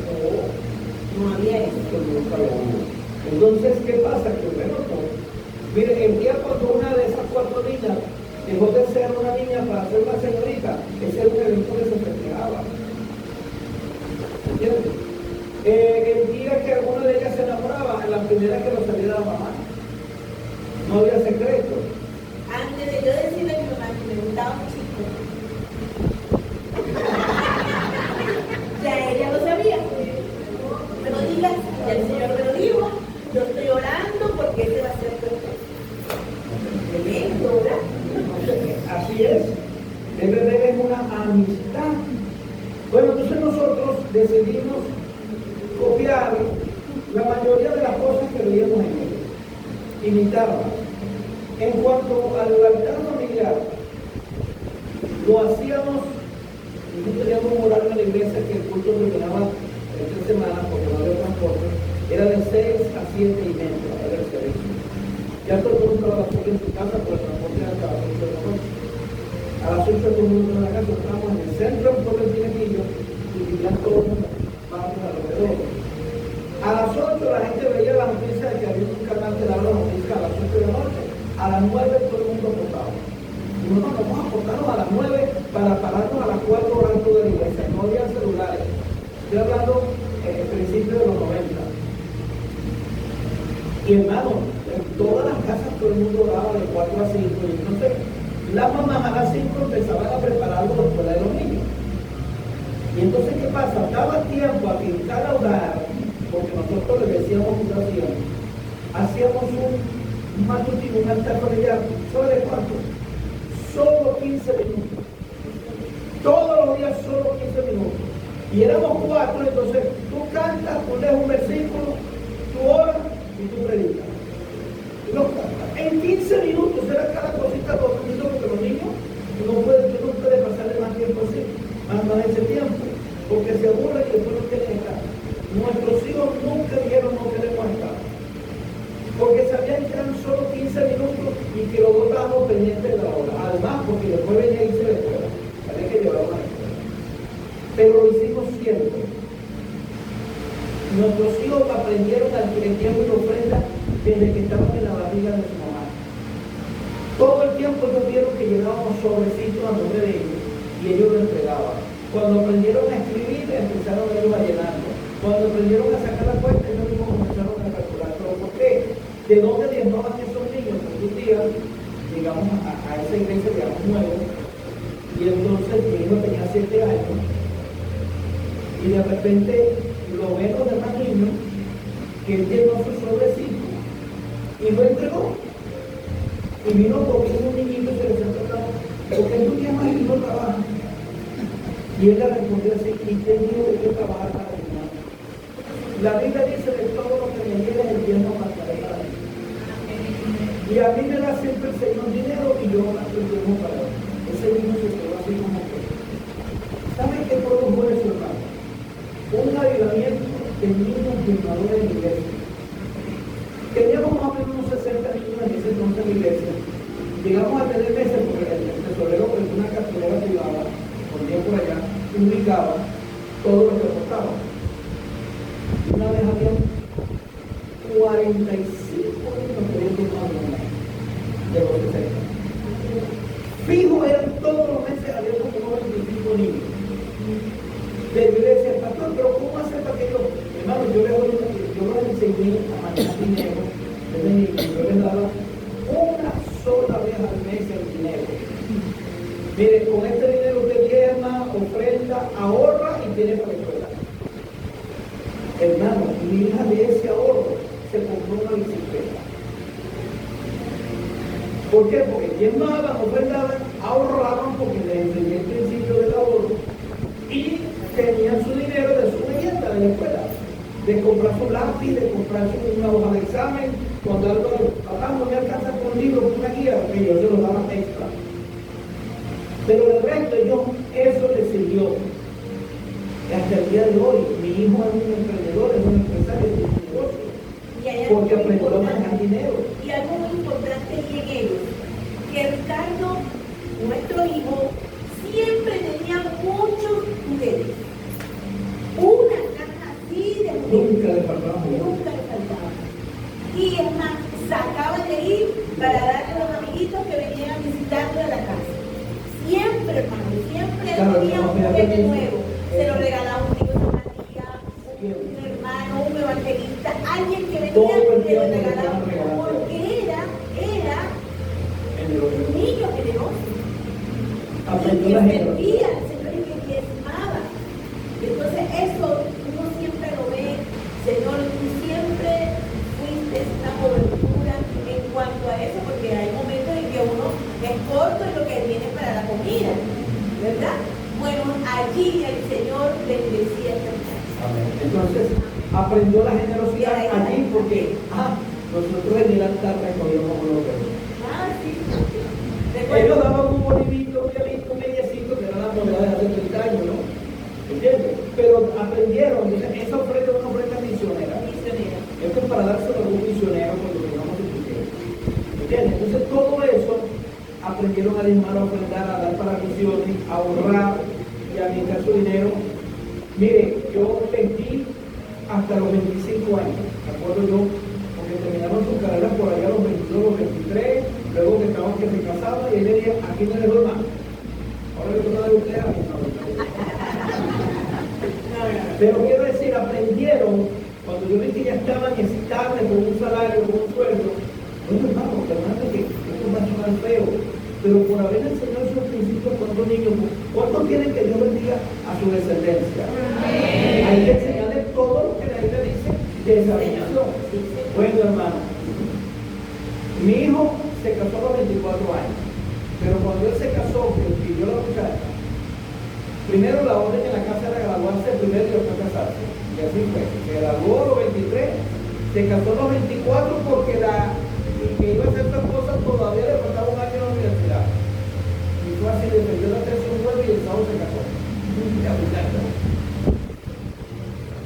No había eso. Nunca lo hubo. Entonces, ¿qué pasa? Que bueno, pues, mire, el día cuando una de esas 4 niñas dejó de ser una niña para ser una señorita, ese era un evento que se festejaba. ¿Entiendes? El día que alguna de ellas se enamoraba, en la primera que lo saliera la mamá. No había secreto. Antes de yo decirle a mi mamá que me gustaba un chico, ya ella lo sabía. Me lo digas, ya el Señor me lo dijo, yo estoy orando porque ese va a ser perfecto. Tremendo, ¿verdad? Así es. Debe haber una amistad. Bueno, entonces nosotros decidimos copiar la mayoría de las cosas que veíamos en ellos, imitarlas. En cuanto al altar familiar, lo hacíamos, nosotros teníamos un horario en la iglesia que el culto terminaba en 3 semanas porque no había transporte, era de 6 a 7:30, era el servicio. Ya todo el mundo estaba a las 8 en su casa, pero el transporte era hasta las 8 de la noche. A las 8 todo el mundo en la casa, estábamos en el centro del pueblo de Tinequillo y vivían todos los barrios alrededor. A las 8 la gente veía la noticia de que había un canal que daba la noticia a las 8 de la noche. A las 9 todo el mundo aportaba. Y nosotros vamos a aportarnos a las 9 para pararnos a las 4 horas de la iglesia. No había celulares. Estoy hablando en principio de los 90. Y hermano, en todas las casas todo el mundo oraba de 4 a 5. Y entonces las mamás a las 5 empezaban a preparar algo después de los niños. Y entonces, ¿qué pasa? Daba tiempo a que en cada hogar, porque nosotros le decíamos situación, hacíamos un matutino, un altar familiar. ¿Sabe de cuánto? Solo 15 minutos. Todos los días solo 15 minutos. Y éramos 4, entonces tú cantas, tú lees un versículo, tú oras y tú predicas. En 15 minutos era cada cosita 2 minutos, porque los niños tú no puedes pasarle más tiempo así, más ese tiempo, porque se aburren y después no quieren estar. Nuestros hijos nunca dijeron no queremos estar, porque sabían que eran solo 15 minutos y que los dos estábamos pendientes de la hora. Además, porque después venía a irse de la escuela, había que llevarlo a la escuela. Pero lo hicimos siempre. Nuestros hijos aprendieron al tiempo y la ofrenda desde que estaban en la barriga de su mamá. Todo el tiempo ellos vieron que llevábamos sobrecitos a nombre de ellos y ellos lo entregaban. Cuando aprendieron a escribir, empezaron ellos a llenarlo. Cuando aprendieron a sacar la cuenta, ellos mismos comenzaron a calcular. ¿Pero por qué? ¿De dónde diezmaban esos niños? Por sus días, digamos, a esa iglesia, digamos, nueva. Y entonces mi hijo tenía 7 años. Y de repente lo ven los demás niños que él llenó su sobrecito y lo entregó. Y vino con un niñito y se le sentó acá, porque tú llamas y no trabajas. Y él le respondió así: ¿y quién dijo que yo trabajar para mi hermano? La Biblia dice: de todo lo que me llegue el tiempo marcaré para mí. Y a mí me da siempre el Señor dinero y yo gasto el tiempo para él. Ese niño se quedó así como que. ¿Saben qué produjo eso, hermano? Un avivamiento de niños firmadores de la iglesia. Teníamos más o menos unos 60 niños en ese entonces en la iglesia. Llegamos a tener meses porque el tesorero prestó una cartelera privada, ponía por allá, y ubicaba todo lo que aportaba. Una vez había 45 niños que habían firmado en un mes de los 60. Fijo, eran todos los meses, había como unos 25 niños. Yo le decía: pastor, pero ¿cómo hacer para que yo? Hermano, yo les enseñé a manejar dinero, yo les daba una sola vez al mes el dinero. Mire, con este dinero usted diezma, ofrenda, ahorra y tiene para la escuela. Hermano, mi hija de ese ahorro se compró una bicicleta. ¿Por qué? Porque diezmaban, ofrendaban, ahorraban, porque les enseñé el principio del ahorro, y tenían su dinero de su merienda de la escuela, de comprar su lápiz, de comprar una hoja de examen. Cuando algo, papá, no me alcanza con un libro, con una guía, que yo se lo daba extra. Pero el resto, eso les sirvió. Hasta el día de hoy, mi hijo es un emprendedor, es un empresario, es un negocio, porque aprendió a manejar dinero. Y algo muy importante en ellos, que Ricardo, nuestro hijo, siempre tenía muchos juguetes. Una caja así de juguetes. Nunca le faltaba juguetes. Nunca le faltaba. Y es más, sacaban de ahí para darle a los amiguitos que venían a visitarlo a la casa. Siempre, hermano, siempre tenía un juguete nuevo. Se lo regalaba un tío de María, un hermano, un evangelista, alguien que venía y le regalaba, porque era un niño generoso. Y que servía al Señor y que diezmaba. Entonces eso uno siempre lo ve, Señor, tú siempre fuiste una cobertura en cuanto a eso, porque hay momentos en que uno es corto en lo que tiene para la comida, ¿verdad? Bueno, allí el Señor bendecía esta muchacha. Amén. Entonces, aprendió la generosidad allí porque nosotros en el altar recogíamos los pesos. Sí. Ellos daban un bolivito, un mediecito, que era la moneda de hace 30 años, ¿no? ¿Entiendes? Pero aprendieron, esa ofrenda es una ofrenda misionera. Esto es para dárselo a algún misionero cuando tengamos el dinero. ¿Entiendes? Entonces todo eso aprendieron a diezmar, a ofrendar, a dar para misiones, a ahorrar y a administrar su dinero. Mire, yo vendí hasta los 25 años, ¿de acuerdo? Yo, porque terminaron sus carreras por allá a los 22, los 23, luego que estaban que se casaban y él le decía: aquí no le doy más. Ahora le toca de usted a mí. Pero quiero decir, aprendieron, cuando yo vi que ya estaban estables con un salario, con un sueldo. Bueno, hermano, que esto va a sonar feo, pero por haber enseñado esos principios cuando niños, ¿cuántos quieren que Dios bendiga a su descendencia? Hay que enseñarles todo lo que la Biblia dice de esa bendición. Bueno, hermano, mi hijo se casó a los 24 años, pero cuando él se casó, que pidió la muchacha, Primero la orden en la casa era graduarse primero y después casarse. Y así fue. Se graduó a los 23, se casó a los 24 porque la que iba a ser su esposa todavía le faltaba un año en la universidad. Y fue así, defendió la tesis un jueves y el sábado se casó.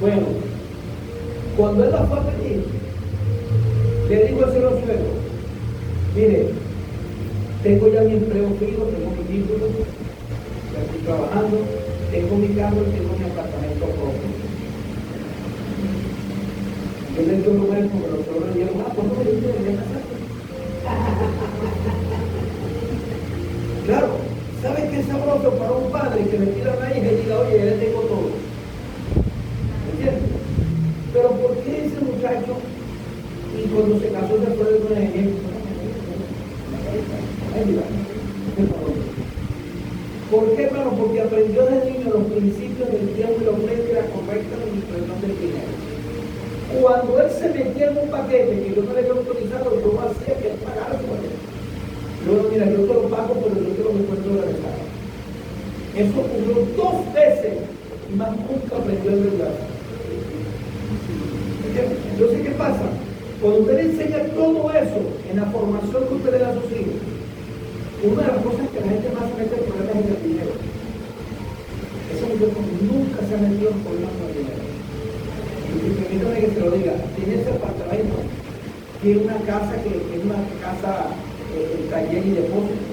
Bueno, cuando él la fue a pedir, le dijo al señor suegro, mire, tengo ya mi empleo fijo, tengo mi título, ya estoy trabajando, tengo mi carro y tengo mi apartamento propio. Yo le dio lugar como los otros le dijeron, pues no me dice, voy a casar. Claro, ¿sabes qué es sabroso para un padre que le tira a la hija y diga, oye, ya le tengo todo? ¿Me entiendes? Pero ¿por qué ese muchacho, y cuando se casó se fue de una ejemplo? ¿Por qué, hermano? Porque aprendió desde niño los principios del tiempo y la ofrenda y la correcta administración del dinero. Cuando él se metía en un paquete que yo no le había autorizado, yo hacía que él pagara por él. Luego, mira, yo te lo pago, pero yo quiero que puedo regresar. Eso ocurrió 2 veces y más nunca aprendió el verdad. Entonces, ¿qué pasa? Cuando usted le enseña todo eso en la formación que usted le da a sus hijos, una de las cosas que la gente más se mete en problemas es el dinero. Ese muchacho nunca se ha metido en problemas con el dinero. Y permítame que se lo diga, tiene ese apartamento, tiene una casa que es una casa en taller y depósito,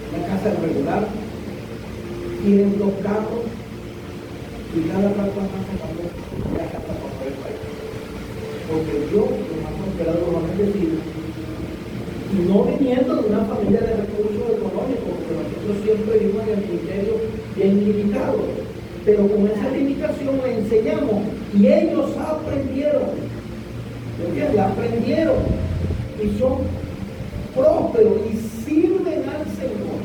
una casa regular, tienen 2 carros y cada rato más se cambió la casa por todo el país. Porque yo, lo más prosperado, lo más bendecido, y no viniendo de una familia de recursos económicos, porque nosotros siempre vivimos en el ministerio bien limitado, pero con esa limitación le enseñamos y ellos aprendieron, ¿entiendes? Aprendieron y son prósperos y sirven al Señor,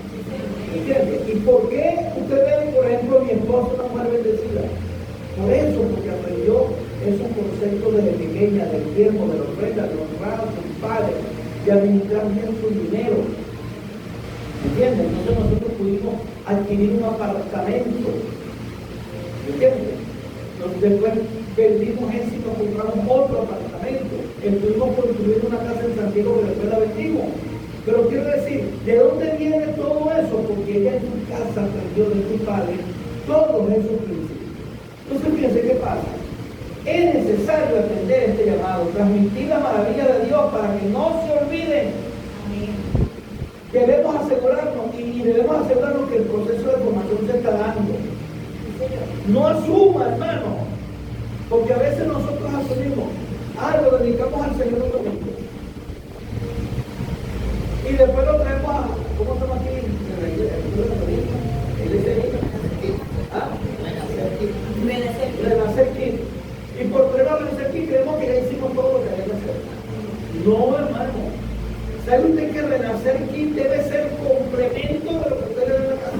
¿entiendes? ¿Y por qué usted ve, por ejemplo, mi esposa una mujer bendecida? Por eso, porque aprendió esos conceptos desde pequeña, del tiempo, de los reglas, de honrar a sus padres, de administrar bien su dinero. ¿Entiendes? Entonces nosotros pudimos adquirir un apartamento. ¿Entiendes? Después vendimos eso y nos compramos otro apartamento. Estuvimos construyendo una casa en Santiago que después la vendimos. Pero quiero decir, ¿de dónde viene todo eso? Porque ella en su casa aprendió de su padre todos esos principios. Entonces fíjense qué pasa. Es necesario atender este llamado, transmitir la maravilla de Dios para que no se olviden. Amén. Debemos asegurarnos y debemos asegurarnos que el proceso de formación se está dando. No asuma, hermano, porque a veces nosotros asumimos, lo dedicamos al Señor un domingo. Y después lo traemos a, ¿cómo se llama aquí? Renacer Kid. Y por prueba de Renacer Kid creemos que ya hicimos todo lo que había que hacer. No, hermano. ¿Sabe usted que Renacer Kid debe ser complemento de lo que usted le da en la casa?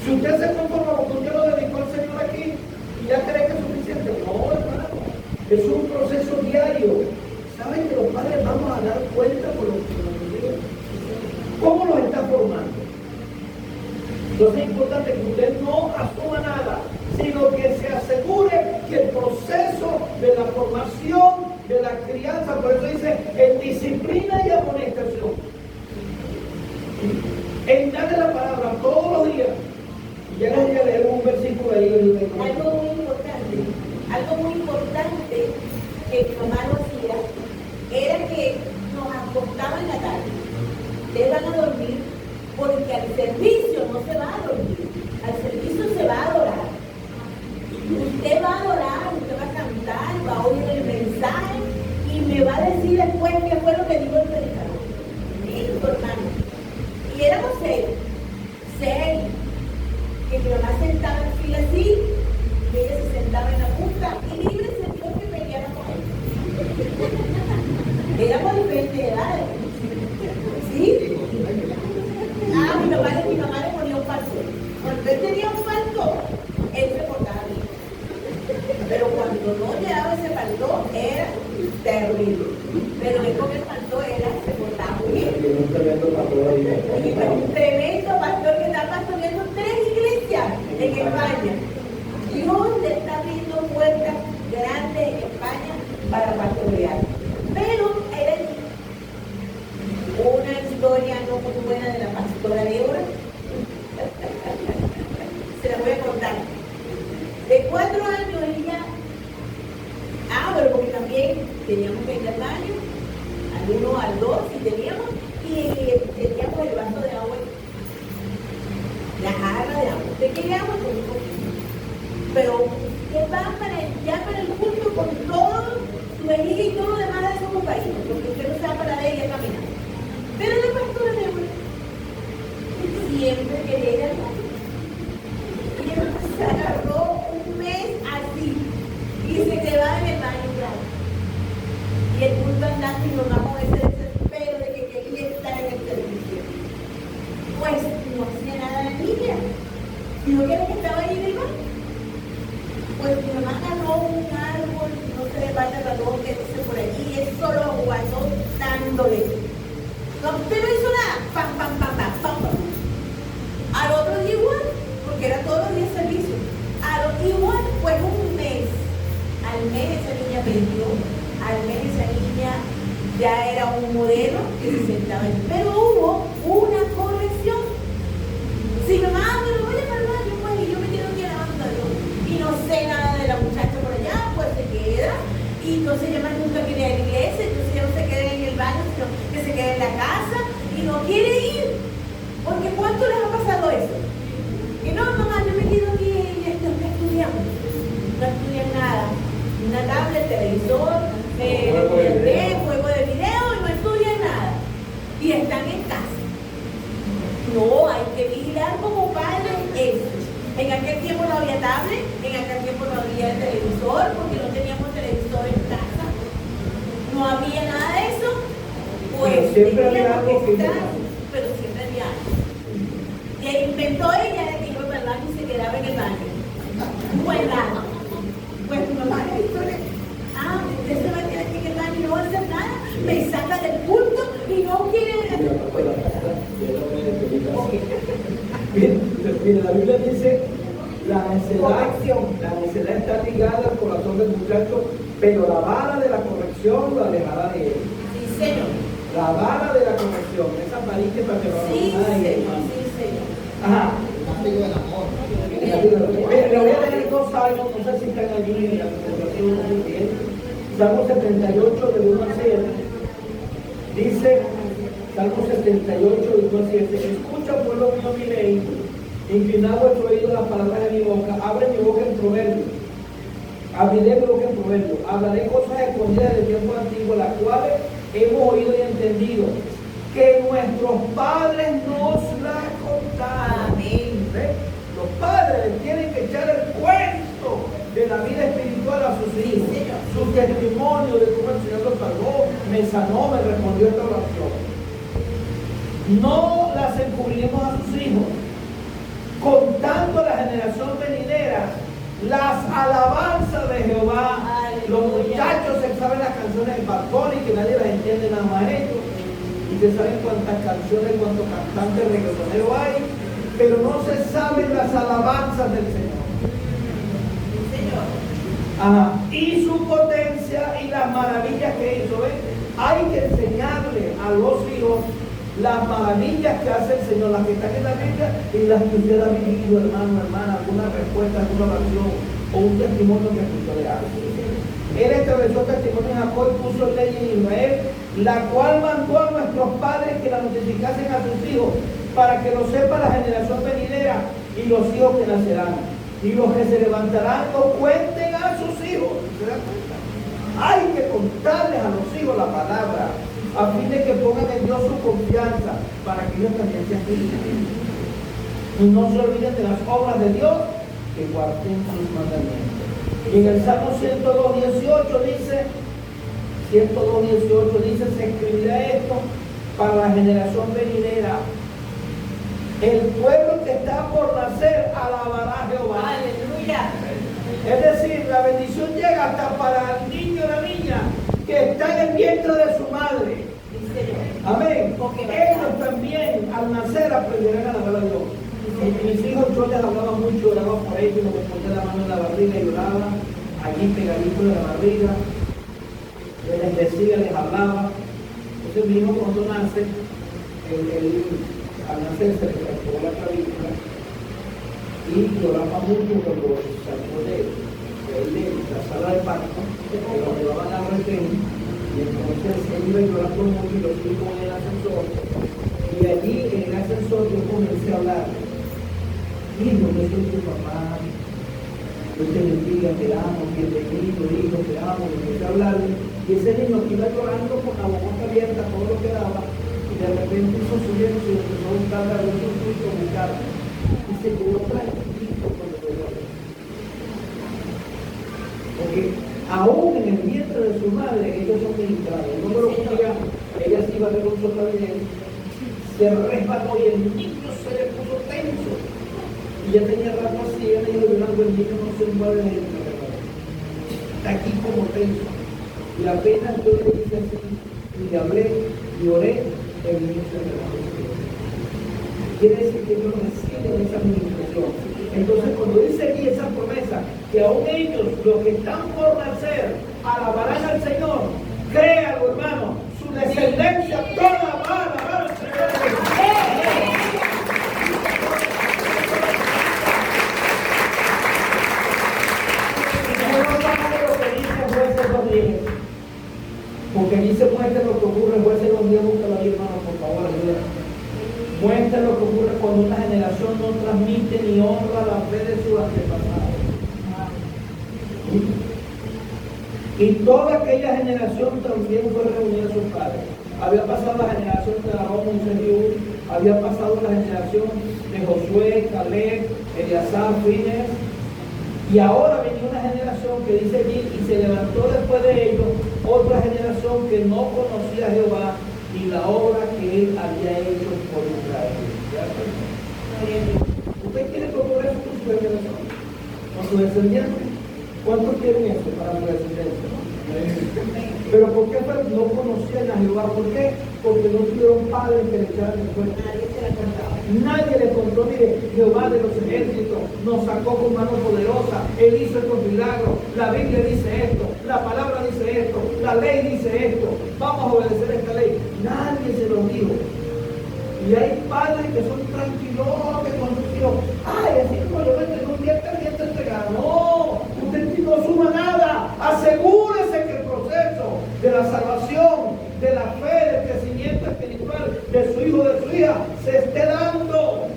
Si usted se conforma con que yo lo dedicó al Señor aquí y ya cree que es suficiente, no, hermano. Es un proceso diario. ¿Saben que los padres vamos a dar cuenta por lo que nos digan? ¿Cómo los está formando? Entonces es importante que usted no asuma nada, sino que se asegure que el proceso de la formación, de la crianza, por eso dice, en disciplina y amonestación, en darle la palabra todos los días. Y ya les voy a leer un versículo ahí. Algo muy importante que mi mamá nos hacía, era que nos acostaba en la tarde. Ustedes van a dormir porque al servicio no se va a dormir, al servicio se va a adorar. Usted va a adorar, usted va a cantar, va a oír el mensaje y me va a decir después qué fue lo que dijo el predicador. Listo, hermano. Y éramos 6, que mi mamá sentaba en fila así, y ella se sentaba en la punta y libre se dio que peleara con él. Éramos diferentes edades. ¿Sí? Mi mamá le ponía un faltón. Cuando él tenía un faltón, él se portaba bien. Pero cuando no llevaba ese faltón, era terrible. Pero él con el faltón se portaba muy bien. Y un tremendo pastor que está pastoreando 3 en España. Dios le está abriendo puertas grandes en España para pastorear. Pero era una historia no muy buena de la pastora Débora. Se la voy a contar. De 4 años ella, pero porque también teníamos que ir al baño, al 1, al 2, si teníamos, y teníamos el vaso de agua, la jarra de agua. ¿De qué agua? Con un poquito. Pero que va ya para el culto con todo su vejiga y todo lo demás de su compañero, porque usted no se va a parar de ella caminando. Pero la pastora Débora siempre quería ir al baño. Y ella se agarró un mes así y se quedaba en el baño claro. Y el culto andando y nos damos ese desespero de que quería estar en el servicio. Pues no hacía nada la niña, sino que era que estaba ahí en el baño. Pues mi mamá agarró un árbol, no se le vaya el ratón que dice por allí, y él solo aguantó dándole. No, usted no hizo nada, pam, pam, pam, pam, pam, pam. Al otro día igual, porque era todos los días servicio. Al otro igual, pues un mes. Al mes esa niña aprendió, al mes esa niña ya era un modelo que se sentaba en. Pero hubo una corrección. Si mamá me lo voy a parar, yo pues, y yo me quedo aquí alabando a Dios. Y no sé nada de la muchacha por allá, pues se queda. Y entonces ella más nunca quiere ir a la iglesia, entonces ya no se queda en el baño, sino que se queda en la casa y no quiere ir. Porque ¿cuánto les ha pasado eso? Que no, mamá, yo me quedo aquí y estudiamos. No estudian nada. Una tablet, televisor, juego de video y no estudian nada. Y están en casa. No, hay que vigilar como padres eso. En aquel tiempo no había tablet, en aquel tiempo no había televisor, porque no teníamos televisor en casa. No había nada de eso. Pues siempre había algo que pero siempre había algo. Y inventó ella de que iba para el baño y se quedaba en el baño. Buen lado. Pues mi mamá le dijo, usted se va a quedar aquí en el baño y no va a hacer nada, me saca del culto y no quiere. Mira, la Biblia dice, la necedad está ligada al corazón del muchacho, pero la vara de la corrección lo alejará de él. Sí, Señor. La vara de la corrección, esa varita para que lo haga. Sí, Señor. Sí, Señor. Ajá. Amigo del amor. Le voy a leer 2 salmos, no sé si están allí en la presentación muy bien. Salmo 78 del 1 al 7. Dice, Salmo 78 del 1 al 7. Escucha, pueblo mío, mi ley, inclinad vuestro oído a las palabras de mi boca, abre mi boca en proverbio. Abriré mi boca en proverbio. Hablaré cosas escondidas del tiempo antiguo, las cuales hemos oído y entendido, que nuestros padres nos las contaron. Amén. ¿Ves? Los padres tienen que echar el cuento de la vida espiritual a sus hijos, su testimonio de cómo el Señor los salvó, me sanó, me respondió esta oración. No las encubriremos a sus hijos, contando a la generación venidera las alabanzas de Jehová. Aleluya. Los muchachos se saben las canciones de Bad Bunny, que nadie las entiende nada más ellos, y se saben cuántas canciones, cuántos cantantes reggaetoneros hay, pero no se saben las alabanzas del Señor. Señor. Ajá. Y su potencia y las maravillas que hizo. ¿Ven? Hay que enseñarle a los hijos las maravillas que hace el Señor, las que están en la Biblia y las que usted ha vivido, hermano, hermana, alguna respuesta, alguna oración o un testimonio que escuchó de algo. Él estableció testimonio en Jacob y puso ley en Israel, la cual mandó a nuestros padres que la notificasen a sus hijos, para que lo sepa la generación venidera y los hijos que nacerán. Y los que se levantarán lo cuenten a sus hijos. ¿Se dan cuenta? Hay que contarles a los hijos la palabra, a fin de que pongan en Dios su confianza, para que ellos también sean felices. Y no se olviden de las obras de Dios, que guarden sus mandamientos. Y en el Salmo 102:18 dice, se escribirá esto para la generación venidera. El pueblo que está por nacer alabará a Jehová. Aleluya. Es decir, la bendición llega hasta para el niño o la niña que está en el vientre de su madre. Amén. Ellos también al nacer aprenderán a alabar a Dios. Mis hijos, yo les hablaba mucho, oraba por ellos, me ponía la mano en la barriga y lloraba, allí pegadito de la barriga, les decía, les hablaba. Entonces mi hijo cuando nace, al nacer se le fracturó la clavícula y lloraba mucho cuando salió de la sala de parto, que lo llevaban a retén, y entonces él iba llorando mucho y lo fui con el ascensor. Y allí en el ascensor yo comencé a hablar. Hijo, yo soy tu papá, Dios te bendiga, te amo, bienvenido, hijo, te amo, y empecé a hablarle. Y ese niño que iba llorando con la boca abierta, todo lo que daba, y de repente hizo su viejo y empezó a buscar la luz y comunicarme. Y se quedó tranquilo cuando lo lloró. Porque aún en el vientre de su madre, ellos son ministrados. No me lo diga, ella se iba a ver un solo se resbaló y el niño se le puso tenso. Y ya tenía rato así, ella iba llorando, el niño no se mueve de él. Está aquí como tenso. Y apenas yo le hice así, y le hablé, y oré, el niño se relajó. Quiere decir que ellos reciben esa administración. Entonces, cuando dice aquí esa promesa, que aún ellos, los que están por nacer, alabarán al Señor, créalo, hermano, su descendencia toda va a alabar al Señor. Porque dice, muestra lo que ocurre, jueces los días, búscalo ahí, hermano, por favor, ayuda. Muestra lo que ocurre cuando una generación no transmite ni honra la fe de sus antepasados. Y toda aquella generación también fue reunida a sus padres. Había pasado la generación de Aarón, Moisés y Uri, había pasado la generación de Josué, Caleb, Eleazar, Fines. Y ahora venía una generación que dice allí, y se levantó después de ellos otra generación que no conocía a Jehová y la obra que él había hecho por Israel. ¿Usted quiere proponer eso con su generación? ¿Con su descendiente? ¿Cuántos quieren eso para su descendencia? Pero ¿por qué no conocían a Jehová? ¿Por qué? Porque no tuvieron padres que le echaran el cuento. Nadie le contó, mire, Jehová de los ejércitos nos sacó con mano poderosa, Él hizo estos milagros, la Biblia dice esto, la palabra dice esto, la ley dice esto, vamos a obedecer esta ley. Nadie se lo dijo. Y hay padres que son tranquilos, que con sus hijos, ay, así como yo me entrego un día te entregar. No, usted no suma nada. Asegúrese que el proceso de la salvación, de la fe, del crecimiento espiritual de su hijo, de su hija, se esté dando.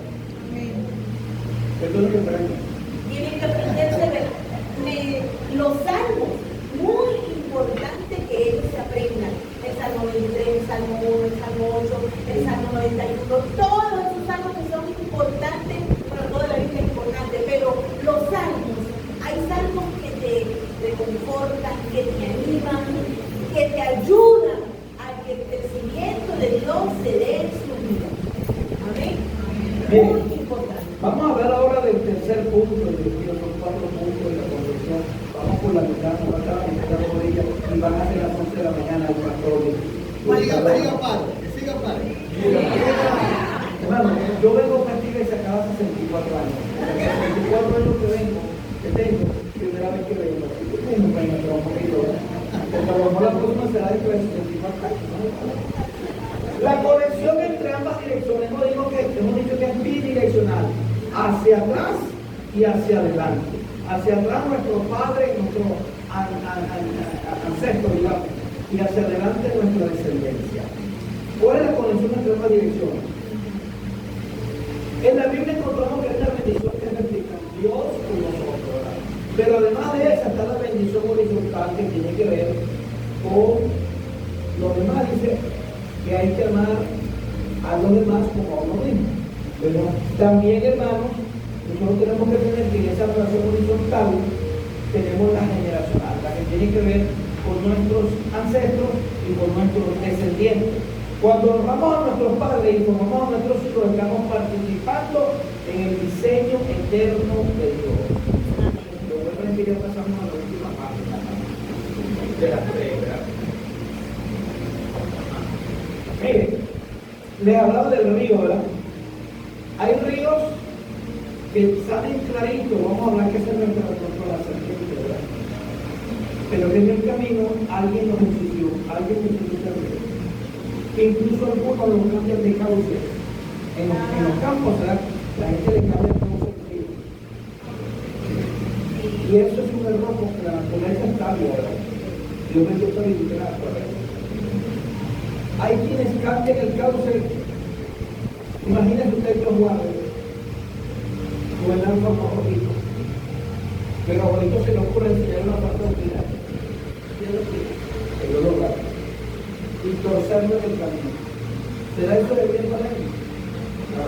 Esto es lo que aprenden. Tienen que aprenderse los salmos, muy importante que ellos se aprendan. El Salmo 23, el Salmo 1, el Salmo 8, el Salmo 91, todos esos salmos que son importantes, bueno, toda la Biblia es importante, pero los salmos, hay salmos que te reconfortan, que te animan, que te ayudan a que el crecimiento de Dios se dé en su vida. Amén. Muy importante. Vamos a hablar ahora del tercer punto, son 4 puntos de la conversión. Vamos por la mitad, no va a estar a la mitad de ella y van a ser las 11 de la mañana el pastor. Siga padre. Hermano, yo vengo a practicar y se acaba 64 años. 64 años que tengo, primera vez que vengo. No me encuentro un poquito, porque a lo mejor la próxima será dentro de 64 años. La conexión entre ambas direcciones, no digo que hemos dicho que es bidireccional, hacia atrás y hacia adelante. Hacia atrás nuestro padre, nuestro ancestro, digamos, y hacia adelante nuestra descendencia. ¿Cuál es la conexión entre ambas direcciones? En la Biblia encontramos que hay una bendición que es vertical, Dios con nosotros, ¿verdad? Pero además de esa está la bendición horizontal que tiene que ver con los demás. Dice que hay que amar a los demás como a uno mismo. Pero también, hermanos, nosotros tenemos que tener que en esa relación horizontal tenemos la generacional, la que tiene que ver con nuestros ancestros y con nuestros descendientes. Cuando honramos a nuestros padres y formamos a nuestros hijos, estamos participando en el diseño eterno de Dios. Lo bueno es que ya pasamos a la última parte de la fe, ¿verdad? Miren, les hablaba del río, ¿verdad? Hay ríos que salen clarito, vamos a hablar que se nuestra la serpiente, ¿verdad? Pero que en el camino alguien nos ensució, alguien nos ensució. Incluso algunos los cambian de cauce. En los campos, ¿verdad? La gente le cambia el cauce. Y eso es un error porque la naturaleza está abierta. Dios me dio sabiduría por eso. Hay quienes cambian el cauce. Imagínense usted que Juárez, gobernando como Rojito. Pero a Rojito se le ocurre enseñar una parte doctrinal. ¿Quién lo quiere? Que yo lo haga. Y torcerlo en el camino. ¿Será eso de bien para él? No,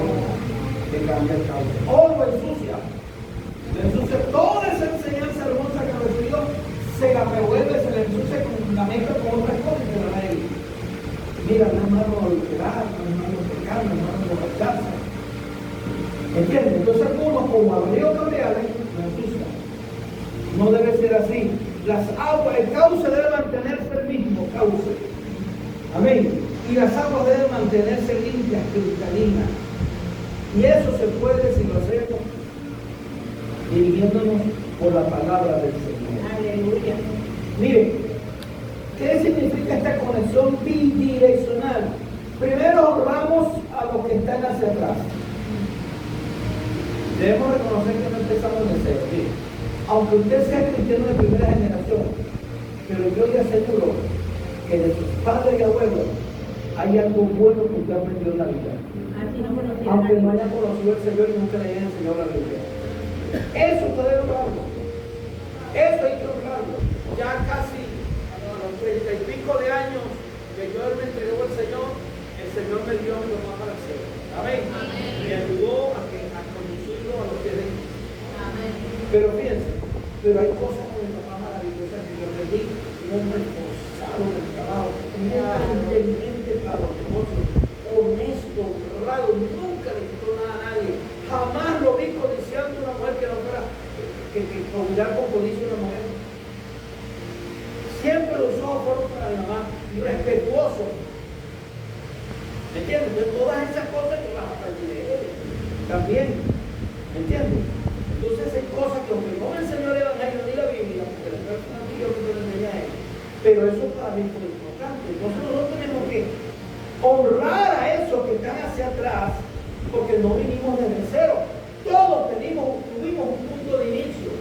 que cambia el cauce. O lo ensucia. Le ensucia toda esa enseñanza hermosa que recibió, se la revuelve, se le ensucia con la mezcla con otras cosas y se la da ahí. Mira, no es malo adulterar, no es malo pecar, no es malo emborracharse. ¿Entiendes? Entonces algunos, como abrió cabreales, lo ensucian. No debe ser así. Las aguas, el cauce debe mantenerse el mismo cauce. Amén. Y las aguas deben mantenerse limpias, cristalinas. Y eso se puede si lo hacemos dirigiéndonos por la palabra del Señor. Aleluya. Miren, ¿qué significa esta conexión bidireccional? Primero honramos a los que están hacia atrás. Debemos reconocer que no empezamos de cero. Miren, aunque usted sea cristiano de primera generación, pero yo le aseguro que de sus padres y abuelos hay algo bueno que usted aprendió en la vida. Aunque no haya conocido el Señor y nunca le haya enseñado la Biblia. Eso usted debe honrarlo. Eso hay que honrarlo. Ya casi a los 30 y pico de años que yo me entregó al Señor, el Señor me dio a mi mamá para el cielo. Amén. Me ayudó a conducirlo a los pies de Cristo. Pero fíjense, pero hay cosas con mi mamá maravillosas que yo aprendí. Un hombre esforzado en el trabajo, muy inteligente para los negocios, honesto, honrado, nunca le quitó nada a nadie. Jamás lo vi codiciando una mujer que no fuera que mirar con codicia una mujer. Siempre los ojos fueron para mi mamá, respetuoso. ¿Me entiendes? Entonces, todas esas cosas que las aprendí de él también. ¿Me entiendes? Entonces hay cosas que aunque no me enseñó el Evangelio ni la Biblia, porque la persona que yo no le enseñé a él, pero eso para mí fue importante. Entonces nosotros tenemos que honrar a esos que están hacia atrás, porque no vinimos desde cero. Todos tuvimos un punto de inicio.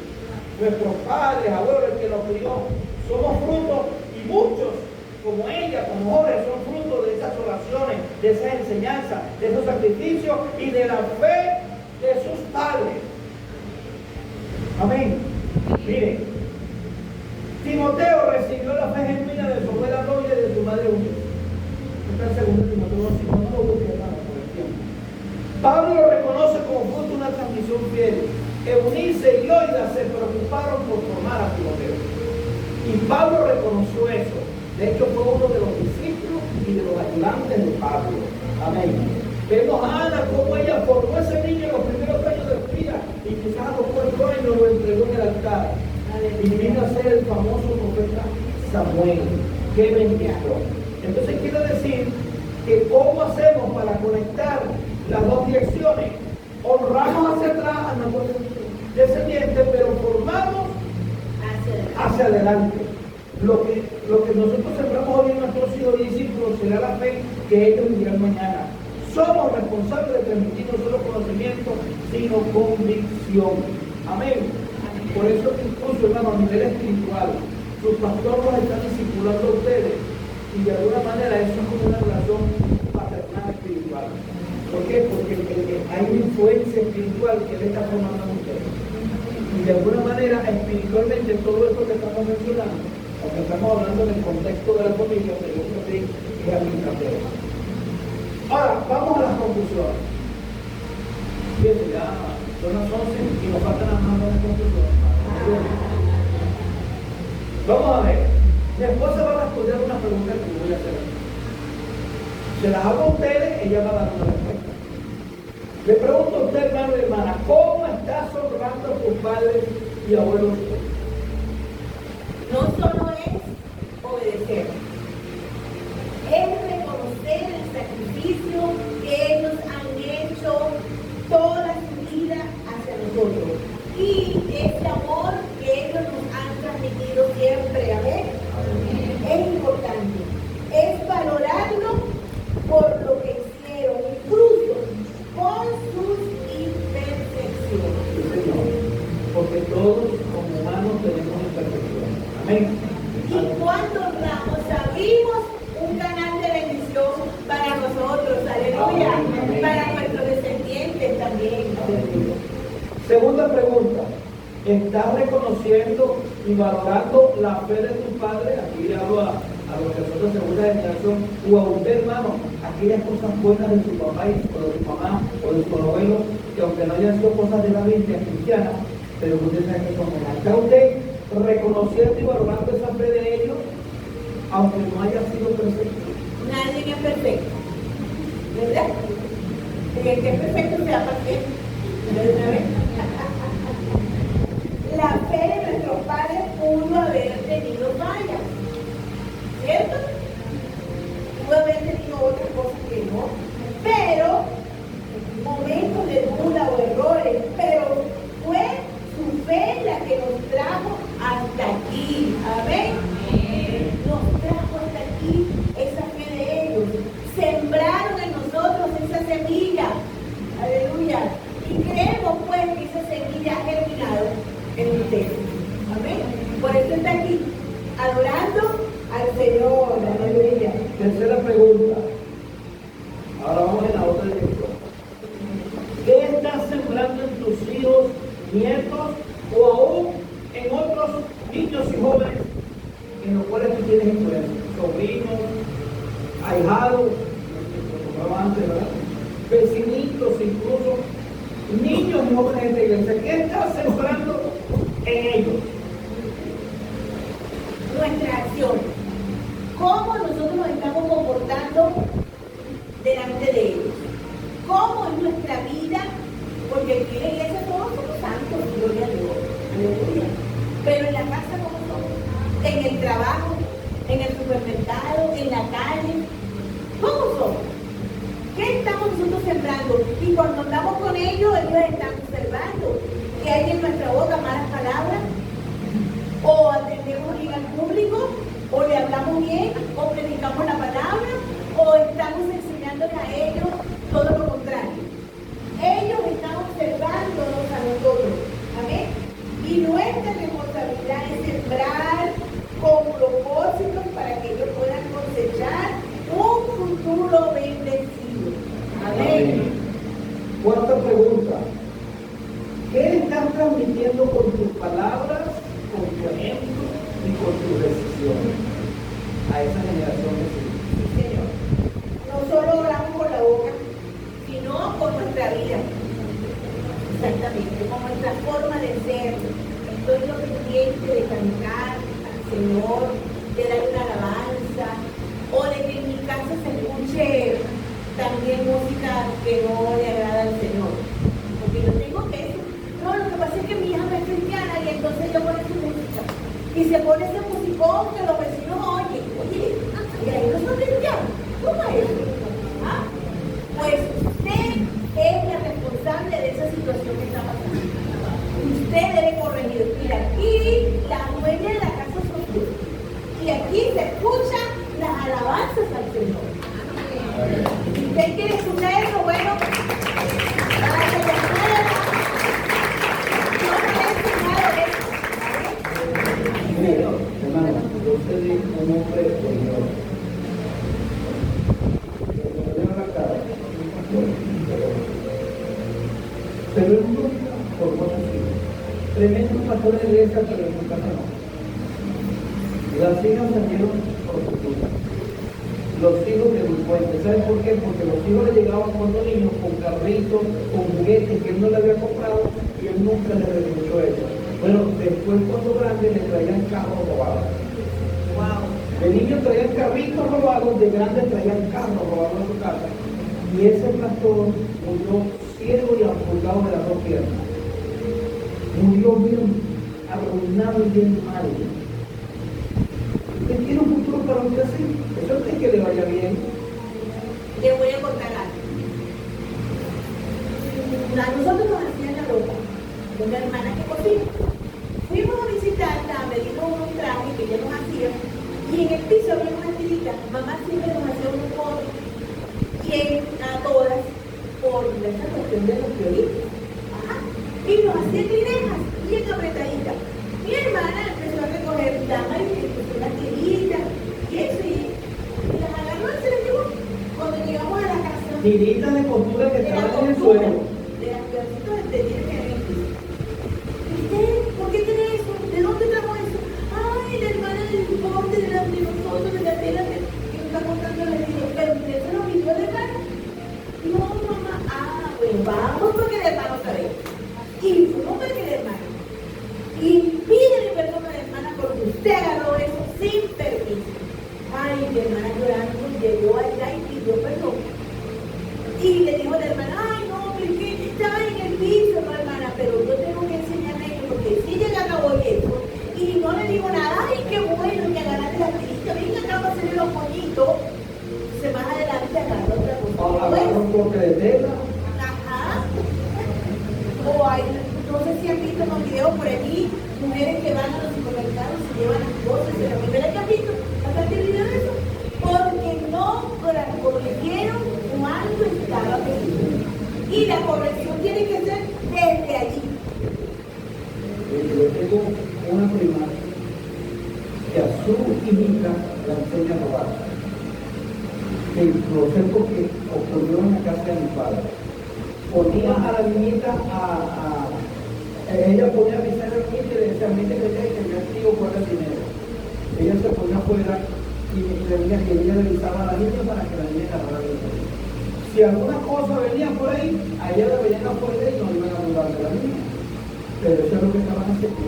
Nuestros padres, abuelos, el que nos crió, somos frutos, y muchos, como ella, como jóvenes, son frutos de esas oraciones, de esas enseñanzas, de esos sacrificios y de la fe de sus padres. Amén. Miren, Timoteo recibió la fe genuina de su abuela novia y de su madre humilde. Está el segundo Timoteo 2, no lo busque nada por el tiempo. Pablo lo reconoce como fruto de una transmisión fiel. Eunice y Loida se preocuparon por formar a Timoteo. Y Pablo reconoció eso. De hecho, fue uno de los discípulos y de los ayudantes de Pablo. Amén. Vemos a Ana cómo ella formó a ese niño en los primeros años de su vida y quizás a los 4 años lo entregó en el altar. Y vino a ser el famoso profeta Samuel. ¡Qué bendición! Entonces quiere decir que cómo hacemos para conectar las dos direcciones. Honramos hacia atrás a nuestros descendientes, pero formamos hacia adelante. Lo que nosotros sembramos hoy en nuestros hijos y discípulos será la fe que ellos vivirán mañana. Somos responsables de transmitir no solo conocimiento, sino convicción. Amén. Por eso que incluso, hermano, a nivel espiritual, sus pastores los están discipulando a ustedes. Y de alguna manera eso es como una relación paternal espiritual. ¿Por qué? Porque hay una influencia espiritual que le está formando a ustedes. Y de alguna manera, espiritualmente, todo esto que estamos mencionando, aunque estamos hablando del contexto de la familia, pero yo creo que es aplicable. Ahora, vamos a las conclusiones. Fíjense, ya son las 11 y nos faltan las más de las conclusiones. Vamos a ver. Mi esposa va a responder una pregunta que voy a hacer. Se las hago a ustedes, ella va a dar una respuesta. Le pregunto a usted, hermano y hermana, ¿cómo estás honrando a tus padres y abuelos? No solo es obedecer, es reconocer el sacrificio que ellos han hecho toda su vida hacia Segunda pregunta, ¿estás reconociendo y valorando la fe de tu padre? Aquí le hablo a los que son de segunda generación, o a usted, hermano, aquellas cosas buenas de su papá o de su mamá o de su abuelo, que aunque no hayan sido cosas de la Biblia cristiana, pero usted sabe que son buenas. ¿Está usted reconociendo y valorando esa fe de ellos, aunque no haya sido perfecto? Nadie es perfecto, ¿verdad? Y el que es perfecto se va para qué. La fe de nuestros padres pudo haber tenido fallas, ¿cierto? Pudo haber tenido otras cosas que no, pero momentos de duda o errores, pero fue su fe la que nos trajo hasta aquí. Amén. Nos trajo hasta aquí esa fe de ellos. Sembraron en nosotros esa semilla. Aleluya. Y creemos pues que esa semilla ha germinado en ustedes. Amén. Por eso está aquí, adorando al Señor. Aleluya. Tercera pregunta. Ahora vamos en la otra dirección. ¿Qué estás sembrando en tus hijos, nietos o aún en otros niños y jóvenes en los cuales tú tienes influencia? Sobrinos, ahijados, como antes, ¿verdad? Vecinitos, incluso niños y jóvenes de esta iglesia. ¿Qué estás sembrando en ellos? Nuestra acción. ¿Cómo nosotros nos estamos comportando delante de ellos? ¿Cómo es nuestra vida? Porque aquí en la iglesia todos somos santos, gloria a Dios. Aleluya. Pero en la casa, ¿cómo somos? En el trabajo, en el supermercado, en la calle. ¿Cómo somos? ¿Qué estamos nosotros sembrando? Y cuando andamos con ellos están observando que hay en nuestra boca malas palabras, o atendemos bien al público, o le hablamos bien, o predicamos la palabra, o estamos enseñándoles a ellos todo lo contrario. Ellos están observándonos a nosotros. Amén. Y nuestra responsabilidad es sembrar con propósitos para que ellos puedan cosechar un futuro bendecido. Amén. Cuarta pregunta. ¿Qué estás transmitiendo con tus palabras, con tu ejemplo y con tus decisiones a esa generación que sigue? Sí, Señor. No solo oramos con la boca, sino con nuestra vida. Exactamente, con nuestra forma de ser. Estoy lo pendiente de cantar al Señor, de dar una alabanza, o de que en mi casa se escuche también música que no le agrada al Señor. Porque yo tengo que eso. No, lo que pasa es que mi hija no es cristiana y entonces ella pone su música. Y se pone ese musicón que los vecinos oyen. Oye, y ahí no son cristianos. ¿Cómo es eso? ¿Ah? Pues usted es la responsable de esa situación que está pasando. Usted debe corregir. Mira, aquí las dueñas de la casa son tú. Y aquí se escuchan las alabanzas al Señor. Si usted quiere escuchar eso, bueno, para que se pueda. Yo no he enseñado eso. Mira, hermano, yo soy un hombre de Dios. Me dio la cara. Pero él nunca formó así. Tremendo pastor de iglesia, pero en su casa no. Las hijas salieron por su culpa. Los hijos delincuentes. ¿Saben por qué? Porque los hijos le llegaban cuando niños con carritos, con juguetes que él no le había comprado y él nunca le reprochó eso. Bueno, después cuando grandes le traían carros robados. Wow. De niños traían carritos robados, de grandes traían carros robados a su casa. Y ese pastor murió ciego y amputado de las dos piernas. Murió bien arruinado y bien mal. ¿Usted quiere un futuro para usted así? Eso es que le vaya bien. Le voy a contar algo. A nosotros nos hacían la ropa de una hermana que cocina. Fuimos a visitarla, me dijo unos trajes que ella nos hacía, y en el piso había una tirita. Mamá siempre nos hacía unos poros, y a todas, por esa cuestión de los violines. Ajá. Y nos hacía trinejas, bien apretaditas. Mi hermana empezó a recoger damas y le puso una tirita, y eso, y las agarró y se las llevó. Cuando llegamos a la casa, Tiritas de costura que de la estaban en el costura, suelo. de las pedacitos de tela que había en el piso. un corte de tela. Ajá. O hay, no sé si han visto unos videos por allí, mujeres que van a los supermercados y se llevan las cosas, y la primera que han visto, bastante video de eso, porque no corrigieron cuando estaba pedido. Y la corrección tiene que ser desde allí. Yo tengo una prima que a su hijita la enseña a robar. El proceso que ocurrió en la casa de mi padre. Ponía a la niñita ella ponía a avisar a la niñita y le decía, mire que yo activo por el dinero. Ella se ponía afuera y le decía que ella le avisaba a la niña para que la niña agarrara el dinero. Si alguna cosa venía por ahí, a ella la venían afuera y no iban a robar de la niña. Pero eso es lo que estaban haciendo.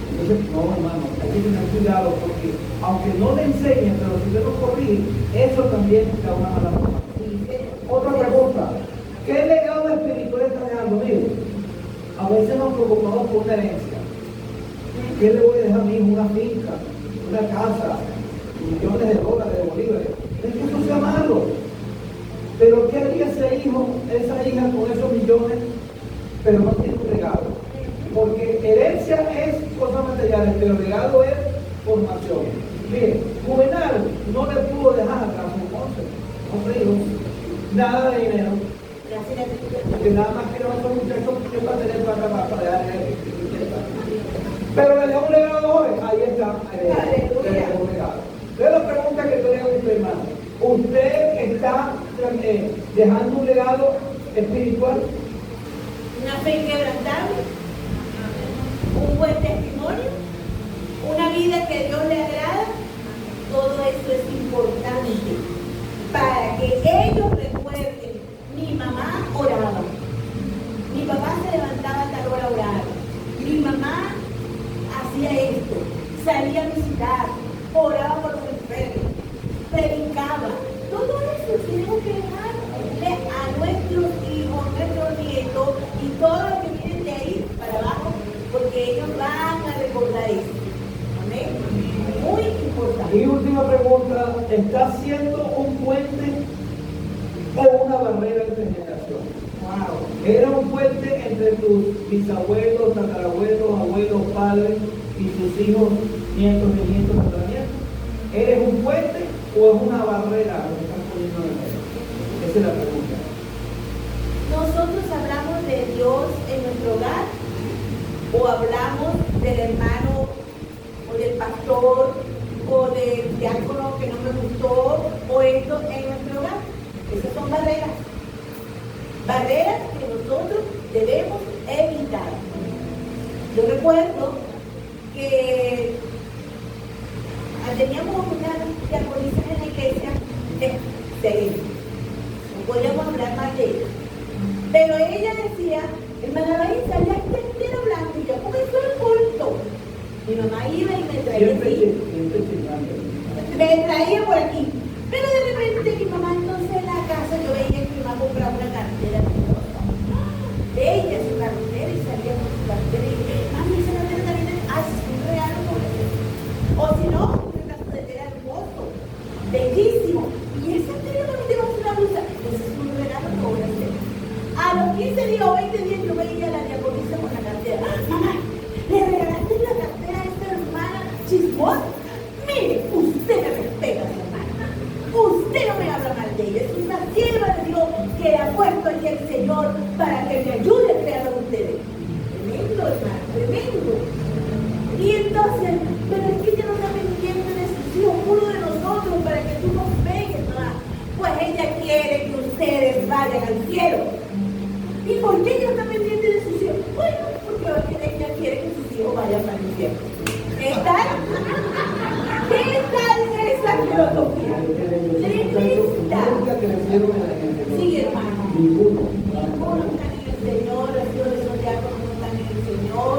Entonces, no, hermano, hay que tener cuidado porque aunque no le enseñen, pero si usted lo corrige, eso también da una mala forma. Otra pregunta, ¿qué legado espiritual está dejando? Mire, a veces nos preocupamos por una herencia. ¿Qué le voy a dejar a mi hijo? Una finca, una casa, millones de dólares, de bolívares. Es que eso sea malo. Pero ¿qué haría ese hijo, esa hija con esos millones, pero no tiene un regalo? Porque herencia es cosas materiales, pero regalo es formación. Mire, Juvenal no le pudo dejar atrás a su hijos, nada de dinero, porque nada más que otro muchacho que va a tener para darle. Pero le dejó un legado hoy, ahí está, le dejó un legado. Entonces la pregunta que te dejo a usted, hermano, ¿usted está dejando un legado espiritual? Una fe inquebrantable, un buen testimonio, una vida que Dios le agrada, todo eso es importante para que ellos recuerden, mi mamá oraba, mi papá se levantaba a tal hora a orar, mi mamá hacía esto, salía a visitar, oraba por los enfermos, predicaba, todo eso tenemos que dejarle a nuestros hijos, nuestros nietos y todos los que vienen de ahí para abajo, porque ellos van a recordar eso. Amén. Muy importante. Y última pregunta, ¿está siendo un puente o una barrera entre generaciones? Wow. Era un puente entre tus bisabuelos, tatarabuelos, abuelos, padres y tus hijos, nietos, nietos, tataranietos. ¿Eres un puente o es una barrera lo que estás poniendo en el medio? Esa es la pregunta. Nosotros hablamos de Dios en nuestro hogar o hablamos del hermano o del pastor o del diácono que no me gustó o esto en nuestro hogar. Esas son barreras. Barreras que nosotros debemos evitar. Yo recuerdo que teníamos una diaconisa en la iglesia excelente. No podíamos hablar más de ella. Pero ella decía, hermana Larissa, ya está entero blanco, y ya comenzó el culto. Mi mamá iba y me traía me traía por aquí. Pero de repente mi mamá entonces en la casa, yo veía que mi mamá compraba una cartera ella su cartera y salía con su cartera y dije, mami, esa cartera también es un regalo por eso. O si no, una cartera hermoso, bellísimo. Y esa cartera también te va a hacer una blusa. Ese es un regalo por eso. A los 15 días o 20 días yo veía a la diaconisa con la cartera. Mamá, ¿le regalaste la cartera a esta hermana chismosa? Mire, usted me respeta a su hermana. Usted no me habla mal de ella. Es una sierva de Dios que le ha puesto aquí el Señor para que me ayude a crear a ustedes. Tremendo, hermano, tremendo. Y entonces, pero es que ella no está pendiente de sus hijos, uno de nosotros, para que tú nos pegues, mamá. Pues ella quiere que ustedes vayan al cielo. ¿Y por qué ella está pendiente de sus hijos? Bueno, porque ella quiere que sus hijos vayan al infierno. ¿Qué tal? ¿Qué tal esa filosofía? Tremenda. Sí, hermano. Ninguno están en el Señor, los hijos de esos diáconos no están en el Señor,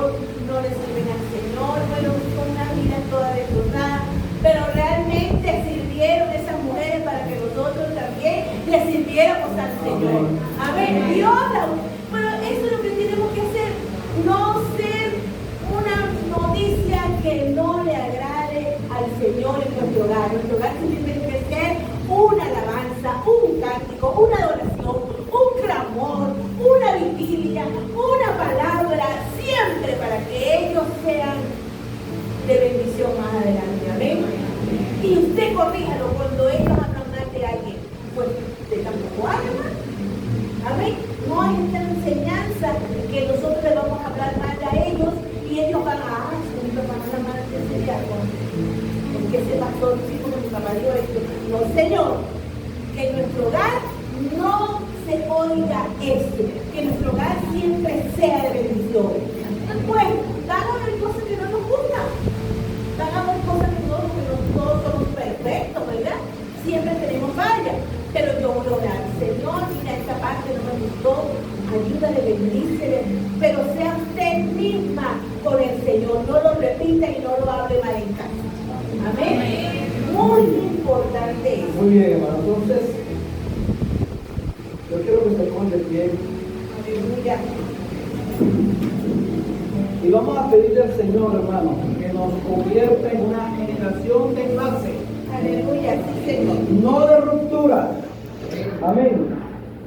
no le sirven al Señor, bueno, son una vida toda destrozada, pero realmente sirvieron esas mujeres para que nosotros también le sirviéramos al Señor. Amén. Dios, bueno, eso es lo que tenemos que hacer, no ser una noticia que no le agrade al Señor en nuestro hogar. Nuestro hogar tiene que ser una alabanza, un cántico cántico, una adoración, un clamor, una vigilia, una palabra, siempre para que ellos sean de bendición más adelante. Amén. Y usted corríjalo cuando ellos hablan mal de alguien. Pues usted tampoco haga mal. Amén. No hay esta enseñanza que nosotros le vamos a hablar mal a ellos y ellos van a, su van a hablar mal de ese día. Es que ese pastor sí como mi papá dijo esto. No, Señor, que en nuestro hogar no se oiga esto, que nuestro hogar siempre sea de bendición. Pues, hagamos cosas que no nos gustan, hagamos cosas que no todos somos perfectos, ¿verdad? Siempre tenemos fallas, pero yo voy a orar, Señor, mira esta parte no me gustó, ayúdale, bendícele, pero sea usted misma con el Señor, no lo repita y no lo hable mal en casa. Amén. Muy importante eso. Muy bien, hermano. Entonces, yo quiero que se pongan de pie. Aleluya. Y vamos a pedirle al Señor, hermano, que nos convierta en una generación de clase. Aleluya, sí, Señor. No de ruptura. Amén.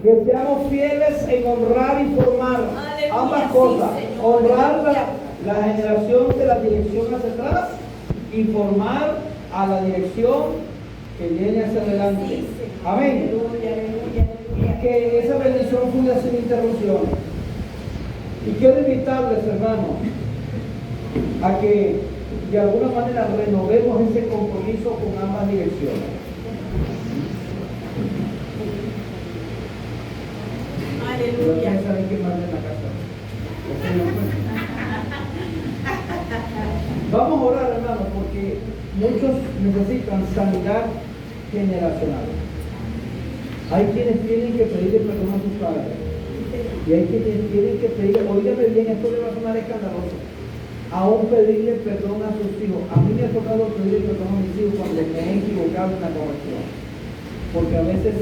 Que seamos fieles en honrar y formar. Aleluya, Ambas sí, cosas. Señor. Honrar Aleluya. la generación de la dirección hacia atrás y formar a la dirección que viene hacia adelante. Sí, Señor. Amén. Aleluya, aleluya, aleluya. Que esa bendición fluya sin interrupciones. Y quiero invitarles, hermanos, a que de alguna manera renovemos ese compromiso con ambas direcciones. Aleluya. Ustedes saben qué manda en la casa. Vamos a orar, hermanos, porque muchos necesitan sanidad generacional. Hay quienes tienen que pedirle perdón a sus padres. Y hay quienes tienen que pedirle, oígame bien, esto le va a sonar escandaloso, aún pedirle perdón a sus hijos. A mí me ha tocado pedirle perdón a mis hijos cuando me he equivocado en la corrección. Porque a veces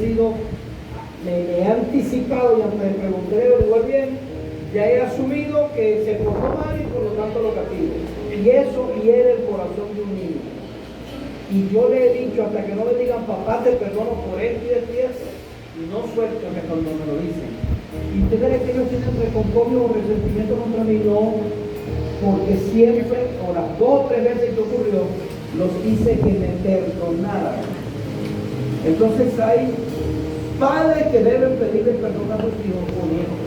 me he anticipado y aunque me pregunté, igual bien, ya he asumido que se portó mal y por lo tanto lo castigo. Y eso hiere el corazón de un niño. Y yo le he dicho, hasta que no me digan, papá, te perdono por esto y esto y esto, no suelto que cuando me lo dicen. Y usted cree que ellos tienen reconcomio o resentimiento contra mí, no, porque siempre, o las 2 o 3 veces que ocurrió, los hice que me perdonaran. Entonces hay padres que deben pedirle perdón a sus hijos por hijos.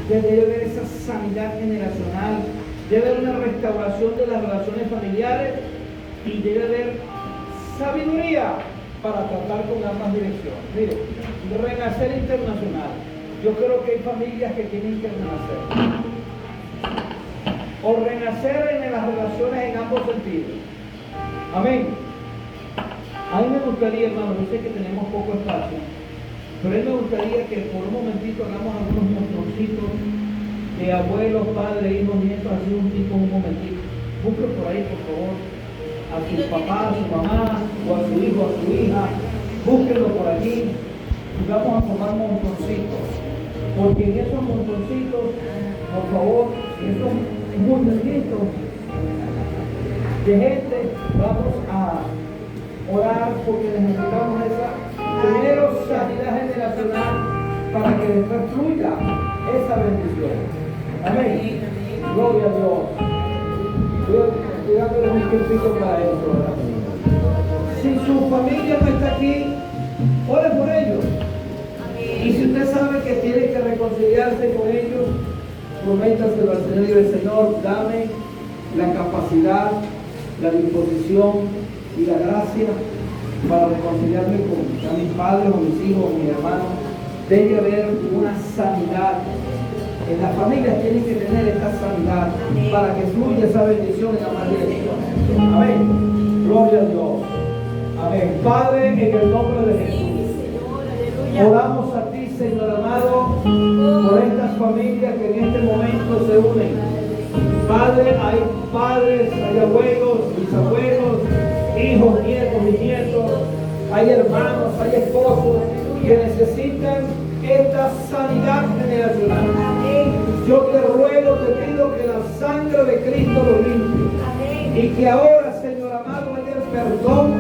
Debe haber esa sanidad generacional, debe haber una restauración de las relaciones familiares y debe haber sabiduría para tratar con ambas direcciones. Mire, renacer internacional. Yo creo que hay familias que tienen que renacer. O renacer en las relaciones en ambos sentidos. Amén. A mí me gustaría, hermano, yo sé que tenemos poco espacio, pero a mí me gustaría que por un momentito hagamos algunos montoncitos de abuelos, padres, hijos, nietos, así un tipo, un momentito. Busque por ahí, por favor, a su papá, a su mamá, o a su hijo, a su hija. Búsquenlo por aquí y vamos a tomar montoncitos. Porque en esos montoncitos, por favor, en esos montoncitos de gente, vamos a orar porque necesitamos esa primero sanidad generacional para que después fluya esa bendición. Amén. Gloria a Dios. Estoy dándoles un tiempito para eso, ¿verdad? Si su familia no está aquí, ore por ellos. Y si usted sabe que tiene que reconciliarse con ellos, prométaselo al Señor y diga, Señor, dame la capacidad, la disposición y la gracia para reconciliarme con mis padres o mis hijos o mis hermanos. Debe haber una sanidad. En las familias tienen que tener esta sanidad para que fluya esa bendición en la dirección. Amén. Gloria a Dios. Amén. Padre, en el nombre de Jesús. Oramos a ti, Señor amado, por estas familias que en este momento se unen. Padre, hay padres, hay abuelos, bisabuelos, hijos, nietos, bisnietos, hay hermanos, hay esposos que necesitan esta sanidad generacional. Yo te ruego, te pido que la sangre de Cristo los limpie y que ahora, Señor amado, haya el perdón,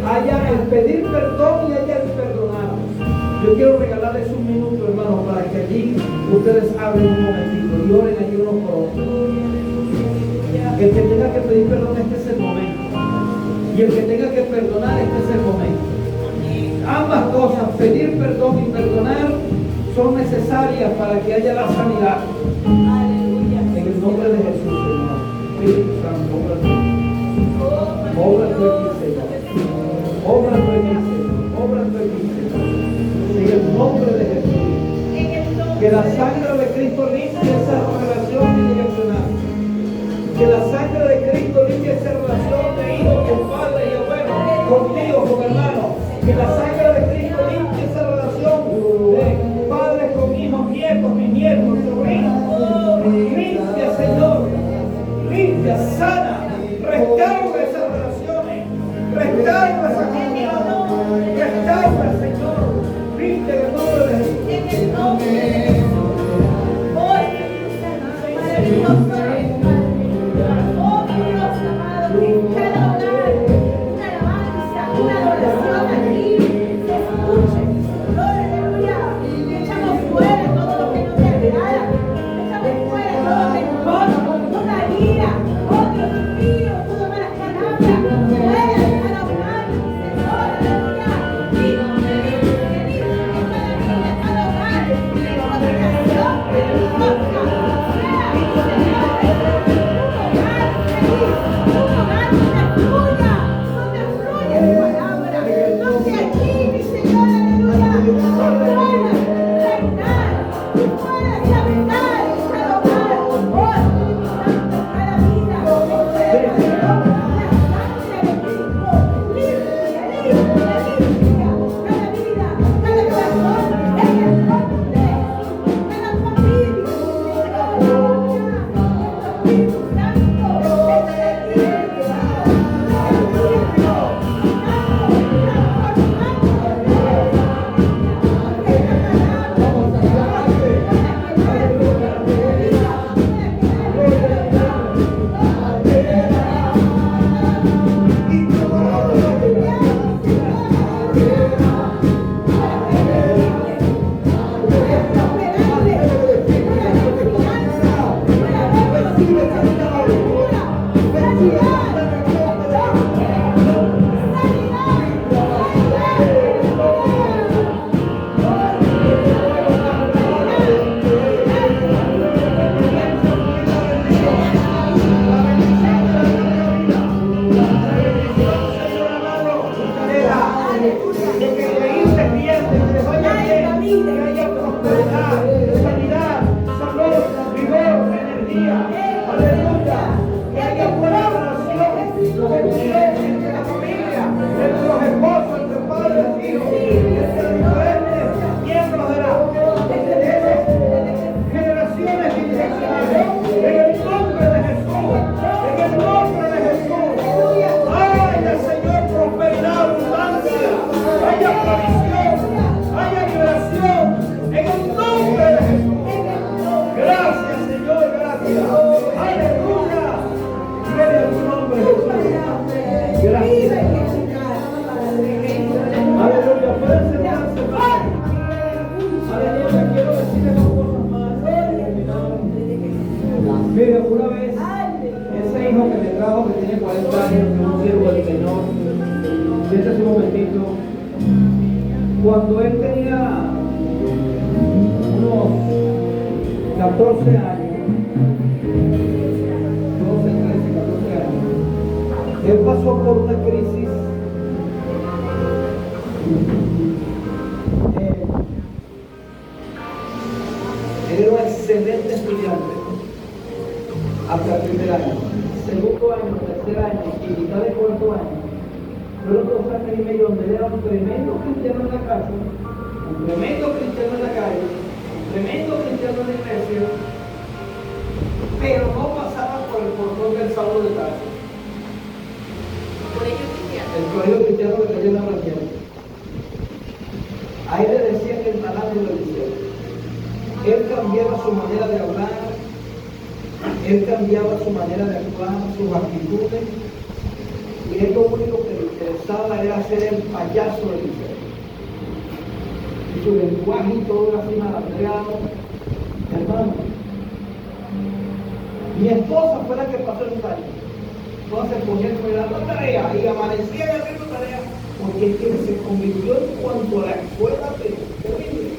haya el pedir perdón y haya el perdonar. Yo quiero regalarles un minuto, hermano, para que allí ustedes hablen un momentito y oren allí unos por otros. El que tenga que pedir perdón, este es el momento. Y el que tenga que perdonar, este es el momento. Ambas cosas, pedir perdón y perdonar, son necesarias para que haya la sanidad. En el nombre de Jesús, Señor. Espíritu Santo, obra tú. Obra tú aquí, Señor. Obra tú aquí, Señor. Obra tú aquí, Señor. En el nombre de Jesús. Que la sangre de Cristo limpie esa relación bidireccional. Que la sangre de Cristo limpie esa relación de hijo con padre y abuelo, contigo, con hermano. Que la sangre de Cristo limpie esa relación de padres con hijos, nietos, bisnietos, sobrinos. Limpia, Señor. Limpia, sana. Restaura esas relaciones. Restaura esa comunión. Restaura, Señor. Limpia en el nombre de Jesús. En el nombre de Jesús. Oh, Espíritu Santo, maravilloso. Oh, mi Dios amado, cada hogar, una alabanza, una adoración aquí, se escuche. Gloria, aleluya. Echamos fuera todo lo que no te agrada. Echamos fuera todo lo que no toda ira, odio, envío, toda mala palabra. Fuera de cada hogar, Señor, aleluya. Viva, en cada vida, en cada hogar, en cada relación, Mira, una vez, ese hijo que me trajo, que tiene 40 años, que es un siervo del Señor, siéntese un momentito, cuando él tenía unos 14 años, 12, 13, 14 años, él pasó por una crisis él era un excelente estudiante hasta el primer año, segundo año, tercer año y mitad de cuarto año. Fueron 2 años y medio donde él era un tremendo cristiano en la casa, un tremendo cristiano en la calle, un tremendo cristiano en la iglesia, pero no pasaba por el portón del Saulo de Tarso. El colegio cristiano que cayó en la mañana. Ahí le decían el maná de la iglesia. Él cambiaba su manera de hablar, él cambiaba su manera de actuar, sus actitudes, y él lo único que le interesaba era ser el payaso del liceo. y su lenguaje y todo era así malandreado. Hermano, mi esposa fue la que pasó el año. Entonces se ponía cuidando tarea y amanecía haciendo tarea, porque es que se convirtió en cuanto a la escuela terrible.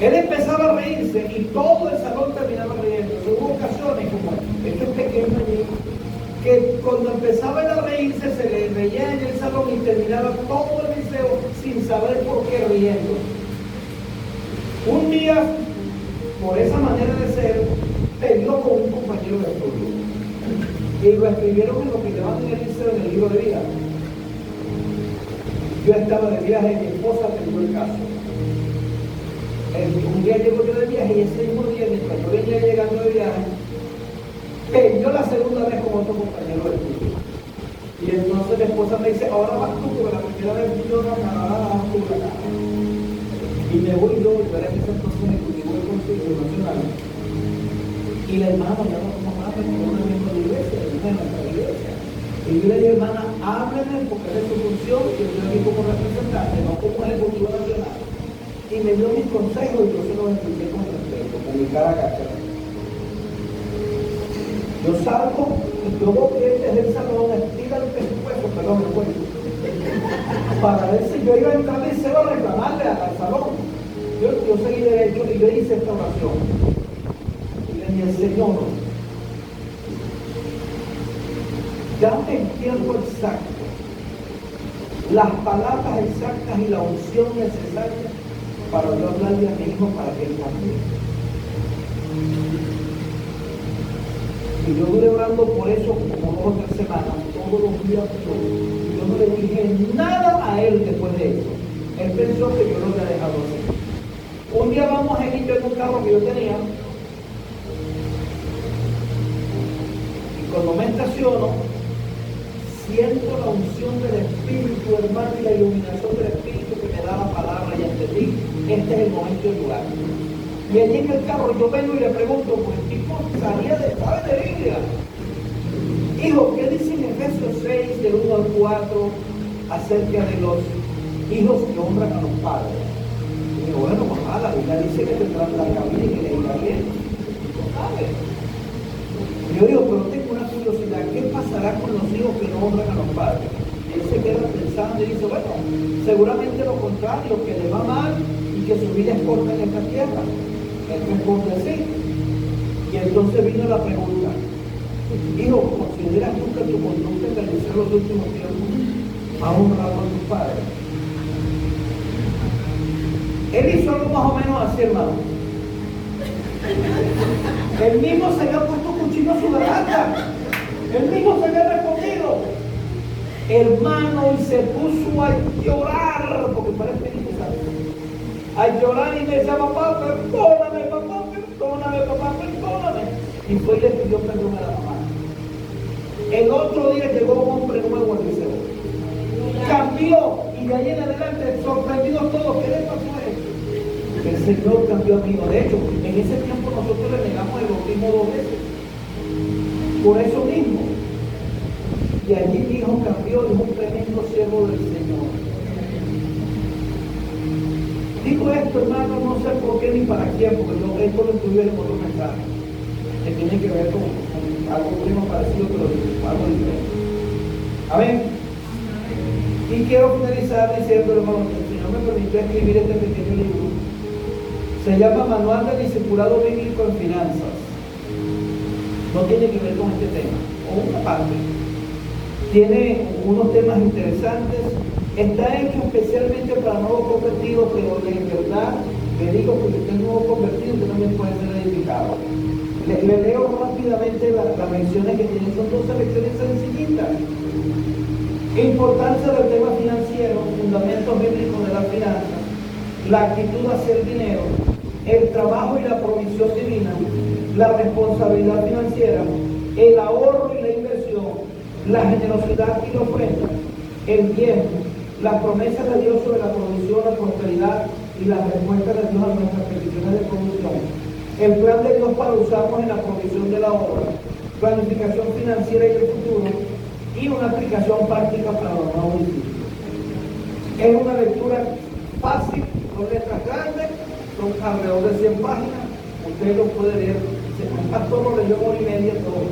Él empezaba a reírse y todo el salón terminaba riendo. Hubo ocasiones como estos pequeños allí, que cuando empezaba él a reírse se le reía en el salón y terminaba todo el liceo sin saber por qué riendo. Un día, por esa manera de ser, peleó con un compañero de estudio y lo escribieron en lo que llaman en el liceo en el libro de vida. Yo estaba de viaje y mi esposa tenía el caso. Un día llego yo de viaje y ese mismo día, mientras yo venía llegando de viaje, peleó la segunda vez con otro compañero de estudio. Y entonces mi esposa me dice, ahora vas tú, porque la primera vez yo no vas tú la cara. Y me voy yo, y veré que ese entonces me cultivó el Consejo Nacional. Y la hermana me llama como mamá, porque es una miembro de la iglesia, de nuestra iglesia. Y yo le dije, hermana, hábleme porque es su función, que yo aquí como representante, no como Ejecutivo Nacional. Y me dio mis consejos y yo se los expliqué con respeto, con mi cara cachada. Yo salgo y yo veo que desde el salón estira el presupuesto, perdón, el cuento, para ver si yo iba a entrar y se va a reclamarle al salón. Yo seguí derecho y yo hice esta oración. Y le dije, Señor, dame el tiempo exacto, las palabras exactas y la unción necesaria para yo hablarle a mi hijo para que él cambie. Y yo duré orando por eso como 2 o 3 semanas, todos los días. Yo no le dije nada a él después de eso. Él pensó que yo lo había dejado así. Un día vamos a ir en un carro que yo tenía, y cuando me estaciono, siento la unción del Espíritu, hermano, y la iluminación del Espíritu que me da la palabra y entendí, este es el momento y el lugar. Y allí en el carro yo vengo y le pregunto, pues el tipo sabe de Biblia. Hijo, ¿qué dice en Efesios 6, del 1 al 4, acerca de los hijos que honran a los padres? Y digo, bueno, mamá, la Biblia dice que tendrán la cabina y que le irá bien. ¿No sabe? Y yo digo, pero tengo una curiosidad, ¿qué pasará con los hijos que no honran a los padres? Y él se queda pensando y dice, bueno, seguramente lo contrario, que le va mal y que su vida es corta en esta tierra. Él responde así. Y entonces vino la pregunta, hijo, ¿consideras tú que tu conducta en realizar los últimos tiempos ha honrado a tus padres? Él hizo algo más o menos así, hermano. Él mismo se había puesto cuchillo a su garganta. Él mismo se había respondido. Hermano, y se puso a llorar, porque parece que a llorar y me decía, papá, perdóname, papá, y fue y le pidió perdón a la mamá. El otro día llegó un hombre nuevo al liceo, cambió, y de ahí en adelante sorprendidos todos. ¿Qué le pasó a él? El Señor cambió a mí. De hecho, en ese tiempo nosotros le negamos el bautismo 2 veces por eso mismo, y allí mi hijo cambió y es un tremendo siervo del Señor. Digo esto, hermano, no sé por qué ni para quién, porque yo esto lo estudié en otro mensaje que tiene que ver con algo primo parecido, pero algo diferente. Amén. Y quiero finalizar diciendo, hermano, que el Señor me permitió escribir este pequeño libro. Se llama Manual de Discipulado Bíblico en Finanzas. No tiene que ver con este tema, o una parte. Tiene unos temas interesantes. Está hecho especialmente para nuevos convertidos, pero en verdad le digo que usted es nuevo convertido, usted también puede ser edificado. Le leo rápidamente las lecciones que tiene. Son 12 lecciones sencillitas. Importancia del tema financiero, fundamentos bíblicos de las finanzas, la actitud hacia el dinero, el trabajo y la provisión divina, la responsabilidad financiera, el ahorro y la inversión, la generosidad y la ofrenda, el bien, las promesas de Dios sobre la provisión, la prosperidad y las respuestas de Dios a nuestras peticiones de provisión, el plan de Dios para usarnos en la provisión de la obra, planificación financiera y del futuro, y una aplicación práctica para los nuevos discípulos. Es una lectura fácil, son letras grandes, son alrededor de 100 páginas. Usted lo puede leer, el pastor lo leyó en 1 hora y media todo.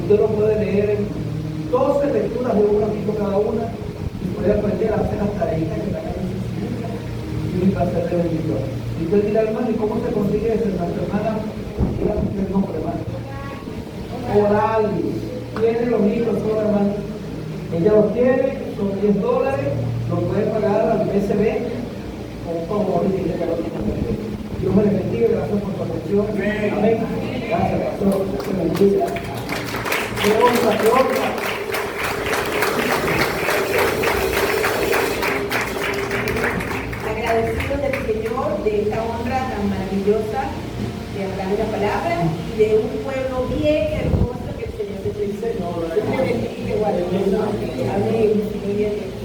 Usted lo puede leer en 12 lecturas de un ratito cada una y puede aprender a hacer las tareitas que la gente necesita y va a ser de bendición. Y usted dirá, hermano, ¿y cómo se consigue eso? Nuestra hermana, dígame usted el nombre, hermano. Oral, tiene los libros, todo, hermano. Ella los tiene, son $10, los puede pagar al BCB con un favor y dice que lo tiene. Dios me les bendiga, gracias por su atención. Amén. Gracias, pastor. Dios me bendiga. Qué honra, qué honra. Agradecido del Señor de esta honra tan maravillosa de hablar de la palabra y de un pueblo bien hermoso que el Señor te bendiga. Dios te bendiga igual. Amén.